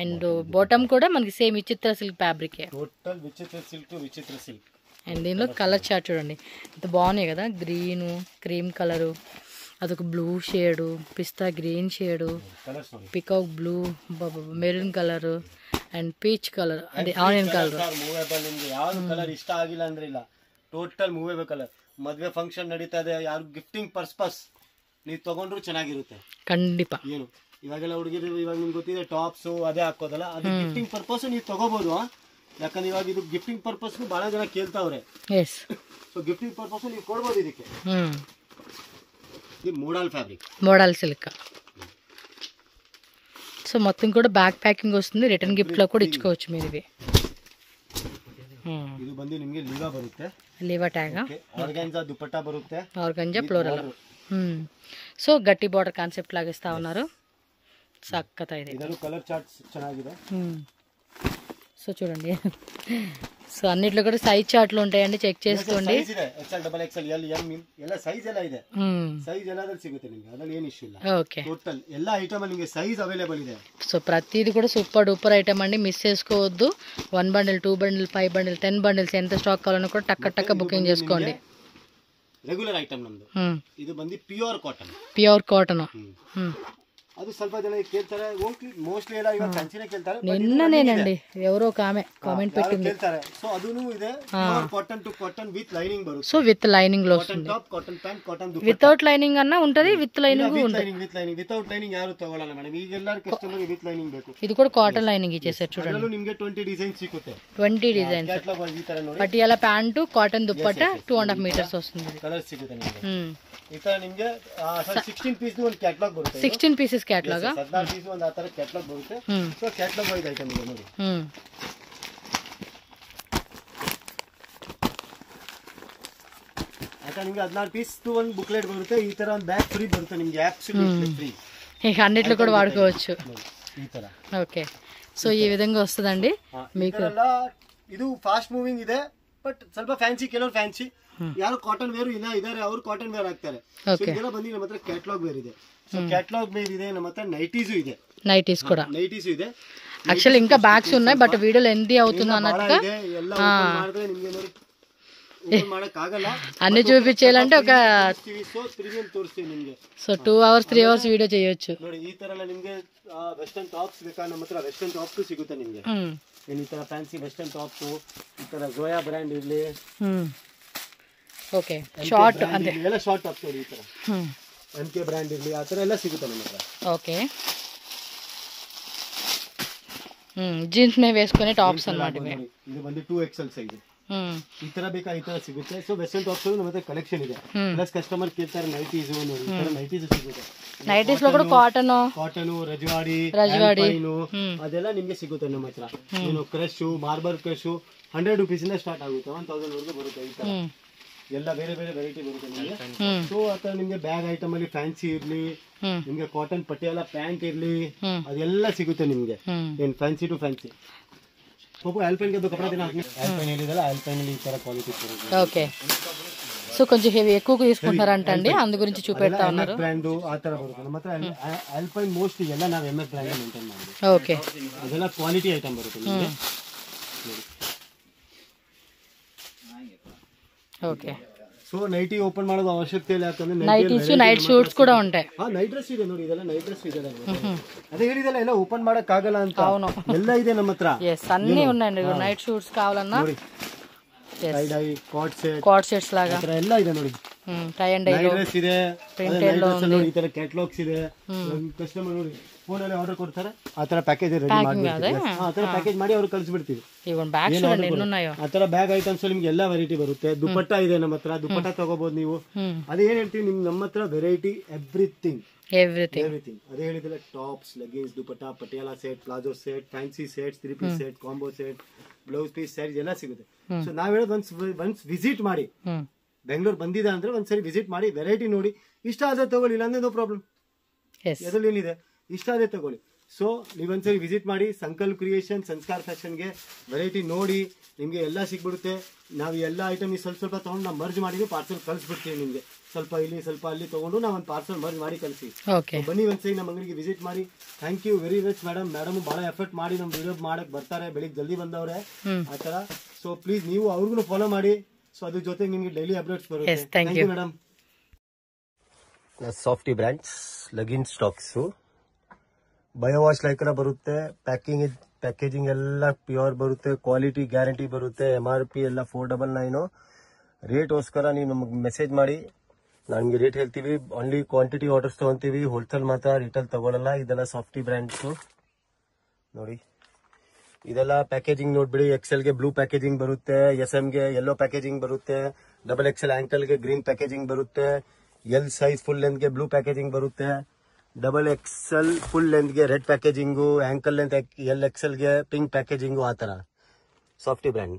అండ్ బాటమ్ కూడా మనకి సేమ్ విచిత్ర సిల్క్ ఫ్యాబ్రిక్. టోటల్ విచిత్ర సిల్క్, విచిత్ర సిల్క్. అండ్ దీనిలో కలర్ చార్ట్ చూడండి ఎంత బాగున్నాయి కదా, గ్రీన్, క్రీమ్ కలరు, అదొక blue shade, pista green shade, peacock blue, maroon colour and peach colour, అంటే ఆనియన్ కలర్. ಯಾವ್ದು ಕಲರ್ ಇಷ್ಟ ಆಗಿಲ್ಲ ಅಂದ್ರೆ ಇಲ್ಲ, ಟೋಟಲ್ ಮೂವೇಬೇಕಲ್ಲ. ಮದ್ವೆ ಫಂಕ್ಷನ್ ನಡೀತಾ ಇದೆ, ಯಾರು ಗಿಫ್ಟಿಂಗ್ ಪರ್ಪಸ್ ನೀವು ತಗೊಂಡ್ರು ಚೆನ್ನಾಗಿರುತ್ತೆ ಖಂಡಿತ. ಏನು ಇವಾಗೆಲ್ಲ ಹುಡುಗಿರು ಇವಾಗ ನಿಮ್ಗೆ ಗೊತ್ತಿದೆ ಟಾಪ್ಸ್ ಅದೇ ಹಾಕೋದಲ್ಲ, ಅದು ಗಿಫ್ಟಿಂಗ್ ಪರ್ಪಸ್ ನೀವು ತಗೋಬಹುದು. ಯಾಕಂದ್ರೆ ಇವಾಗ ಇದು ಗಿಫ್ಟಿಂಗ್ ಪರ್ಪಸ್ ಬಹಳ ಜನ ಕೇಳ್ತಾವ್ರೆ. ಸೊ ಗಿಫ್ಟಿಂಗ್ ಪರ್ಪಸ್ ನೀವು ಕೊಡ್ಬೋದು ಇದಕ್ಕೆ. ఇది model fabric, model silk. So మొత్తం కూడా బ్యాక్ ప్యాకింగ్ వస్తుంది, రిటర్న్ గిఫ్ట్ లో కూడా ఇచ్చుకోవచ్చు మీరు. ఇవి ಇದು ಬಂದು ನಿಮಗೆ ಲೀವಾ ಬರುತ್ತೆ, ಲೀವಾ ಟ್ಯಾಗ್, ಆರ್ಗಾನ್ಜಾ ದುಪಟ್ಟಾ ಬರುತ್ತೆ, ಆರ್ಗಾನ್ಜಾ ಫ್ಲೋರಲ್. సో గట్టి బార్డర్ కాన్సెప్ట్ లాగా ఇస్తా ఉన్నారు. చక్కగా ఇది కలర్ చార్ట్స్ ಚೆನ್ನಾಗಿದೆ. సో చూడండి, సో అన్నిట్లో కూడా సైజ్ చార్ట్లు ఉంటాయండి, చెక్ చేసుకోండి. XL, XXL, L, M ಎಲ್ಲ ಸೈಜ್ ಎಲ್ಲ ಇದೆ. ಸೈಜ್ ಎಲ್ಲಾದ್ರಲ್ಲಿ ಸಿಗುತ್ತೆ ನಿಮಗೆ, ಅದ್ರಲ್ಲಿ ಏನು ಇಶ್ಯೂ ಇಲ್ಲ. ఓకే, ಟೋಟಲ್ ಎಲ್ಲ ಐಟಮ್ ನಿಮಗೆ ಸೈಜ್ ಅವೈಲೇಬಲ್ ಇದೆ. సో ప్రతిది కూడా సూపర్ డూపర్ ఐటమ్ అండి, మిస్ చేసుకోవద్దు. 1 బండిల్, 2 బండిల్, 5 బండిల్, 10 బండిల్స్ ఎంత స్టాక్ కావాలన్నా కూడా టక్క టక్క బుకింగ్ చేసుకోండి. ರೆಗ್ಯುಲರ್ ಐಟಮ್ ನಮ್ದು. ಇದು ಬಂದು ಪ್ಯೂರ್ ಕಾಟನ್. Pure cotton. ಅದು ಸ್ವಲ್ಪ ಜನ ಕೇಳ್ತಾರೆ, ಮೋಸ್ಟ್ಲಿ ಎಲ್ಲ ಇವಾಗ ಕಂಚಿನೇ ಕೇಳ್ತಾರೆ. నిన్ననేనండి ఎవరో ఒక ఆమె కామెంట్ పెట్టింది. ಕೇಳ್ತಾರೆ. ಸೊ ಅದೂನು ಇದೆ, cotton to cotton with lining బರುತ್ತೆ. సో విత్ లైనింగ్ లో వస్తుంది. Top, cotton pant, cotton dupatta. Without lining అన్న ఉంటది, విత్ లైనింగ్ ఉంటది. విత్ లైనింగ్, వితౌట్ లైనింగ్ ಯಾರು ತಗೊಳ್ಳಲ್ಲ ಮೇಡಮ್. ಈಗ ಎಲ್ಲರೂ ಕಸ್ಟಮರ್ ವಿತ್ ಲೈನಿಂಗ್ ಬೇಕು. ఇది కూడా కాటన్ లైనింగ్ ఇచ్చేసారు చూడండి. ಅದರಲ್ಲೂ ನಿಮಗೆ 20 ಡಿಸೈನ್ ಸಿಗುತ್ತೆ. 20 డిజైన్స్. ಕ್ಯಾಟಲಾಗ್ ಈ ತರ ನೋಡಿ. Patiala pant, cotton dupatta, 2.5 metres వస్తుంది. కలర్ ಸಿಗುತ್ತೆ ನಿಮಗೆ. ಈ ತರ ನಿಮಗೆ 16 ಪೀಸ್ ಒಂದು ಕ್ಯಾಟಲಾಗ್ ಬರುತ್ತೆ. 16 పీసెస్ క్యాటలాగ్, 14 ಪೀಸ್ ಒಂದು ಆ ತರ ಕ್ಯಾಟಲಾಗ್ ಬರುತ್ತೆ. ಸೊ ಕ್ಯಾಟಲಾಗ್ ವೈಸ್ ಐಟಮ್ ಇದೆ ನೋಡಿ. ಆಯ್ತಾ, ನಿಮಗೆ 14 ಪೀಸ್ ಒಂದು ಬುಕ್ಲೆಟ್ ಬರುತ್ತೆ. ಈ ತರ ಒಂದು ಬ್ಯಾಗ್ ಫ್ರೀ ಬರುತ್ತೆ ನಿಮಗೆ, ಅಬ್ಸಲ್ಯೂಟ್ಲಿ ಫ್ರೀ. ఇక అన్నిట్లో కూడా వాడుకోవచ్చు ఈ ತರ. ఓకే, సో ఈ విధంగా వస్తుందండి మీకు. ಇದು ಫಾಸ್ಟ್ ಮೂವಿಂಗ್ ಇದೆ, ಬಟ್ ಸ್ವಲ್ಪ ಫ್ಯಾನ್ಸಿ, ಕೆಲವರು ಫ್ಯಾನ್ಸಿ, ಯಾರು ಕಾಟನ್ ವೇರ್ ಇದಾರೆ ಅವರು ಕಾಟನ್ ವೇರ್ ಹಾಕ್ತಾರೆ. ಇದೆಲ್ಲ ಬಂದು ನಮ್ಮ ಹತ್ರ ಕ್ಯಾಟಲಾಗ್ ವೇರ್ ಇದೆ. ಸೊ ಕ್ಯಾಟಲಾಗ್ ವೇರ್ ಇದೆ, ನಮ್ಮ ಹತ್ರ ನೈಟೀಸು ಇದೆ. నైటీస్ కూడా, నైటీసు ಇದೆ. యాక్చువల్లీ ఇంకా బ్యాగ్స్ ఉన్నాయి, బట్ వీడియో లెంతీ అవుతుంది అన్నట్టుగా ಎಲ್ಲ ಓಪನ್ ಮಾಡಿದ್ರೆ ನಿಮಗೆ ನೋಡಿ ಓಪನ್ ಮಾಡಕ್ ಆಗಲ್ಲ. అన్ని చూపించాలంటే ఒక ಸೊ ಪ್ರೀಮಿಯಂ ತೋರಿಸ್ತೀವಿ ನಿಮಗೆ. సో 2 hours 3 hours వీడియో చేయొచ్చు. ನೋಡಿ ಈ ತರ ಎಲ್ಲ ನಿಮಗೆ ವೆಸ್ಟರ್ನ್ ಟಾಪ್ಸ್ ಬೇಕಾ, ನಮ್ಮ ಹತ್ರ ವೆಸ್ಟರ್ನ್ ಟಾಪ್ಸ್ ಸಿಗುತ್ತೆ ನಿಮಗೆ. ಈ ತರ ಫ್ಯಾನ್ಸಿ ವೆಸ್ಟರ್ನ್ ಟಾಪ್ಸ್, ಈ ತರ ಜೋಯಾ ಬ್ರ್ಯಾಂಡ್ ಇರಲಿ, ఓకే షార్ట్ అంటే ಎಲ್ಲ ಶಾರ್ಟ್ ಟಾಪ್ಸ್ ನೋಡಿ. ಈ ತರ MK ಬ್ರ್ಯಾಂಡ್ ಇರಲಿ, ಆ ತರ ಎಲ್ಲ ಸಿಗುತ್ತೆ ನಮ್ಮ ಹತ್ರ. ఓకే, జీన్స్ మే వేసుకునే టాప్స్ అన్నమాట. ಇದು ಬಂದು 2XL ಸೈಜ್. ಈ ತರ ಬೇಕಾ ಈ ತರ ಸಿಗುತ್ತೆ. ಸೊ ವೆಸ್ಟರ್ನ್ ಟಾಪ್ಸ್ ನಮ್ಮ ಹತ್ರ ಕಲೆಕ್ಷನ್ ಇದೆ. ಪ್ಲಸ್ ಕಸ್ಟಮರ್ ಕೇಳ್ತಾರೆ ನೈಟೀಸ್ ನೋಡಿ, ಈ ತರ ನೈಟೀಸ್ ಸಿಗುತ್ತೆ. నైటీస్ లో కూడా కాటన్, ರಜವಾಡಿ, ಅದೆಲ್ಲ ನಿಮ್ಗೆ ಸಿಗುತ್ತೆ ನಮ್ಮ ಹತ್ರ. ಏನು ಕ್ರಶ್, ಮಾರ್ಬಲ್ ಕ್ರಶ್ 100 ರೂಪೀಸ್ ಇಂದ ಸ್ಟಾರ್ಟ್ ಆಗುತ್ತೆ, 1000 ವರೆಗೂ ಬರುತ್ತೆ. ಈ ತರ ಎಲ್ಲ ಬೇರೆ ಬೇರೆ ವೆರೈಟಿ ಬರುತ್ತೆ ನಿಮಗೆ. ಸೊ ಆತರ ನಿಮ್ಗೆ ಬ್ಯಾಗ್ ಐಟಮ್ ಅಲ್ಲಿ ಫ್ಯಾನ್ಸಿ ಇರ್ಲಿ, ನಿಮ್ಗೆ ಕಾಟನ್ ಪಟಿಯಾಲ ಪ್ಯಾಂಟ್ ಇರ್ಲಿ, ಅದೆಲ್ಲ ಸಿಗುತ್ತೆ ನಿಮ್ಗೆ. ಏನ್ ಫ್ಯಾನ್ಸಿ ಟು ಫ್ಯಾನ್ಸಿ. ಆಲ್ಪೈನ್ ಗೆ ಕಪड़ा देना आपने, ಆಲ್ಪೈನ್ ಹೇಳಿದಲ್ಲ, ಆಲ್ಪೈನ್ ಅಲ್ಲಿ ಈ ತರ ಕ್ವಾಲಿಟಿ ಬರುತ್ತೆ. ఓకే, సో కొంచెం హెవీ ఎక్కువ తీసుకుంటారంటండి, అందు గురించి చూపెడతా ఉన్నారు. బ్రాండ్ ఆ ತರ ಬರುತ್ತೆ ನಮ್ಮ ಹತ್ರ. ಆಲ್ಪೈನ್ ಮೋಸ್ಟ್ ಎಲ್ಲ ನಾವು MS ಬ್ರಾಂಡ್ ಮೇಂಟೈನ್ ಮಾಡ್ತೀವಿ. ఓకే, ಅದೆಲ್ಲ ಕ್ವಾಲಿಟಿ ಐಟಮ್ ಬರುತ್ತೆ ನಿಮಗೆ. ఓకే, ಸೊ ನೈಟಿ ಓಪನ್ ಮಾಡೋದು ಅವಶ್ಯಕತೆ ಇಲ್ಲ, ಯಾಕಂದ್ರೆ నైటీస్, నైట్ షూట్స్ కూడా ఉంటాయి. ನೈಟ್ ಡ್ರೆಸ್ ಇದೆ ನೋಡಿ, ಇದೆಲ್ಲ ನೈಟ್ ಡ್ರೆಸ್ ಇದೆ. ಅದೇ ಹೇಳಿದಲ್ಲ, ಎಲ್ಲ ಓಪನ್ ಮಾಡಕ್ ಆಗಲ್ಲ ಅಂತ. అవును, ಎಲ್ಲ ಇದೆ ನಮ್ಮ ಹತ್ರ. అన్ని ఉన్నాయండి. నైట్ షూట్స్ కావాలన్నా ಟೈ ಡೈ, కార్డ్ సెట్స్ లాగా ಎಲ್ಲ ಇದೆ ನೋಡಿ. టై అండ్ డై ಡ್ರೆಸ್ ಇದೆ, ಪ್ರಿಂಟೆಡ್ ನೋಡಿ, ಈ ತರ ಕ್ಯಾಟಲಾಗ್ಸ್ ಇದೆ. ಕಸ್ಟಮರ್ ನೋಡಿ ಫೋನ್ ಅಲ್ಲಿ ಆರ್ಡರ್ ಕೊಡ್ತಾರೆ, ಆ ತರ ಪ್ಯಾಕೇಜ್ ರೆಡಿ ಮಾಡಿ, ಆ ತರ ಪ್ಯಾಕೇಜ್ ಮಾಡಿ ಅವ್ರು ಕಳಿಸ್ಬಿಡ್ತೀವಿ. ಆ ತರ ಬ್ಯಾಗ್ ಐಟಮ್ಸ್ ನಿಮ್ಗೆ ಎಲ್ಲಾ ವೆರೈಟಿ ಬರುತ್ತೆ. ದುಪಟ್ಟಾ ಇದೆ ನಮ್ಮ ಹತ್ರ, ದುಪಟ್ಟಾ ತಗೋಬಹುದು ನೀವು. ಅದೇ ಏನ್ ಹೇಳ್ತೀವಿ, ನಿಮ್ ನಮ್ಮ ಹತ್ರ ವೆರೈಟಿ ಎವ್ರಿಥಿಂಗ್. ಅದೇ ಹೇಳಿದ್ರೆ tops, leggings, dupatta, Patiala set, palazzo set, fancy sets, 3 piece set, combo set, blouse piece set ಎಲ್ಲ ಸಿಗುತ್ತೆ. ಸೊ ನಾವ್ ಹೇಳೋದು ಒನ್ಸ್ ವಿಸಿಟ್ ಮಾಡಿ, ಬೆಂಗಳೂರು ಬಂದಿದೆ ಅಂದ್ರೆ ಒಂದ್ಸರಿ ವಿಸಿಟ್ ಮಾಡಿ, ವೆರೈಟಿ ನೋಡಿ, ಇಷ್ಟ ಆದ್ರೆ ತಗೊಳ್ಳಿ, ಇಲ್ಲಾಂದ್ರೆ ನೋ ಪ್ರಾಬ್ಲಮ್. ಎದ್ರಲ್ಲಿ ಏನಿದೆ, ಇಷ್ಟ ಆದ್ರೆ ತಗೊಳ್ಳಿ. ಸೊ ನೀವೊಂದ್ಸರಿ ವಿಸಿಟ್ ಮಾಡಿ, ಸಂಕಲ್ಪ ಕ್ರಿಯೇಷನ್, ಸಂಸ್ಕಾರ ಫ್ಯಾಷನ್ಗೆ ವೆರೈಟಿ ನೋಡಿ, ನಿಮ್ಗೆ ಎಲ್ಲ ಸಿಗ್ಬಿಡುತ್ತೆ. ನಾವು ಎಲ್ಲ ಐಟಮ್ ಸ್ವಲ್ಪ ತಗೊಂಡು ನಾವು ಮರ್ಜ್ ಮಾಡಿ ಪಾರ್ಸಲ್ ಕಳಿಸ್ಬಿಡ್ತೀವಿ ನಿಮ್ಗೆ. ಸ್ವಲ್ಪ ಇಲ್ಲಿ ಸ್ವಲ್ಪ ಅಲ್ಲಿ ತಗೊಂಡು ನಾವು ಒಂದು ಪಾರ್ಸಲ್ ಮರ್ಜ್ ಮಾಡಿ ಕಳಿಸಿ. ಬನ್ನಿ ಒಂದ್ಸರಿ ನಮ್ಮ ಅಂಗಡಿಗೆ ವಿಸಿಟ್ ಮಾಡಿ. Thank you very much madam. Madam ಬಹಳ ಎಫರ್ಟ್ ಮಾಡಿ ನಮ್ಮ ವಿಡಿಯೋ ಮಾಡಕ್ ಬರ್ತಾರೆ, ಬೆಳಿಗ್ಗೆ ಜಲ್ದಿ ಬಂದವ್ರೆ ಆ ತರ. ಸೊ ಪ್ಲೀಸ್ ನೀವು ಅವ್ರಿಗೂ ಫಾಲೋ ಮಾಡಿ. ಸೊ ಅದ್ರ ಜೊತೆಗೆ ನಿಮ್ಗೆ ಡೈಲಿ ಅಪ್ಡೇಟ್ಸ್ ಬರುತ್ತೆ. Thank you madam. Softy brands ಲಗಿನ್ ಸ್ಟಾಕ್ಸ್, ಬಯೋ ವಾಶ್ ಲೈಕರ ಬರುತ್ತೆ. ಪ್ಯಾಕೇಜಿಂಗ್ ಎಲ್ಲ ಪ್ಯೂರ್ ಬರುತ್ತೆ, ಕ್ವಾಲಿಟಿ ಗ್ಯಾರಂಟಿ ಬರುತ್ತೆ. MRP ಎಲ್ಲ 499. ರೇಟ್ಗೋಸ್ಕರ ನೀವು ನಮಗೆ ಮೆಸೇಜ್ ಮಾಡಿ, ನಮ್ಗೆ ರೇಟ್ ಹೇಳ್ತೀವಿ. ಓನ್ಲಿ ಕ್ವಾಂಟಿಟಿ ಆರ್ಡರ್ಸ್ ತಗೊಂತೀವಿ, ಹೋಲ್ಸೇಲ್ ಮಾತ್ರ, ರಿಟೇಲ್ ತಗೊಳಲ್ಲ. ಇದೆಲ್ಲ ಸಾಫ್ಟಿ ಬ್ರ್ಯಾಂಡ್ಸು ನೋಡಿ. ಇದೆಲ್ಲ ಪ್ಯಾಕೇಜಿಂಗ್ ನೋಡ್ಬಿಡಿ. XL ಗೆ ಬ್ಲೂ ಪ್ಯಾಕೇಜಿಂಗ್ ಬರುತ್ತೆ, SM ಗೆ ಯೆಲ್ಲೋ ಪ್ಯಾಕೇಜಿಂಗ್ ಬರುತ್ತೆ, XXL ಆಂಕಲ್ ಗೆ ಗ್ರೀನ್ ಪ್ಯಾಕೇಜಿಂಗ್ ಬರುತ್ತೆ, L ಸೈಜ್ ಫುಲ್ ಲೆಂತ್ ಗೆ ಬ್ಲೂ ಪ್ಯಾಕೇಜಿಂಗ್ ಬರುತ್ತೆ, XXL ಫುಲ್ ಲೆಂತ್ ಗೆ red packaging, ankle length LXL ಗೆ ಪಿಂಕ್ ಪ್ಯಾಕೇಜಿಂಗು, ಆ ತರ ಸಾಫ್ಟಿ ಬ್ರ್ಯಾಂಡ್.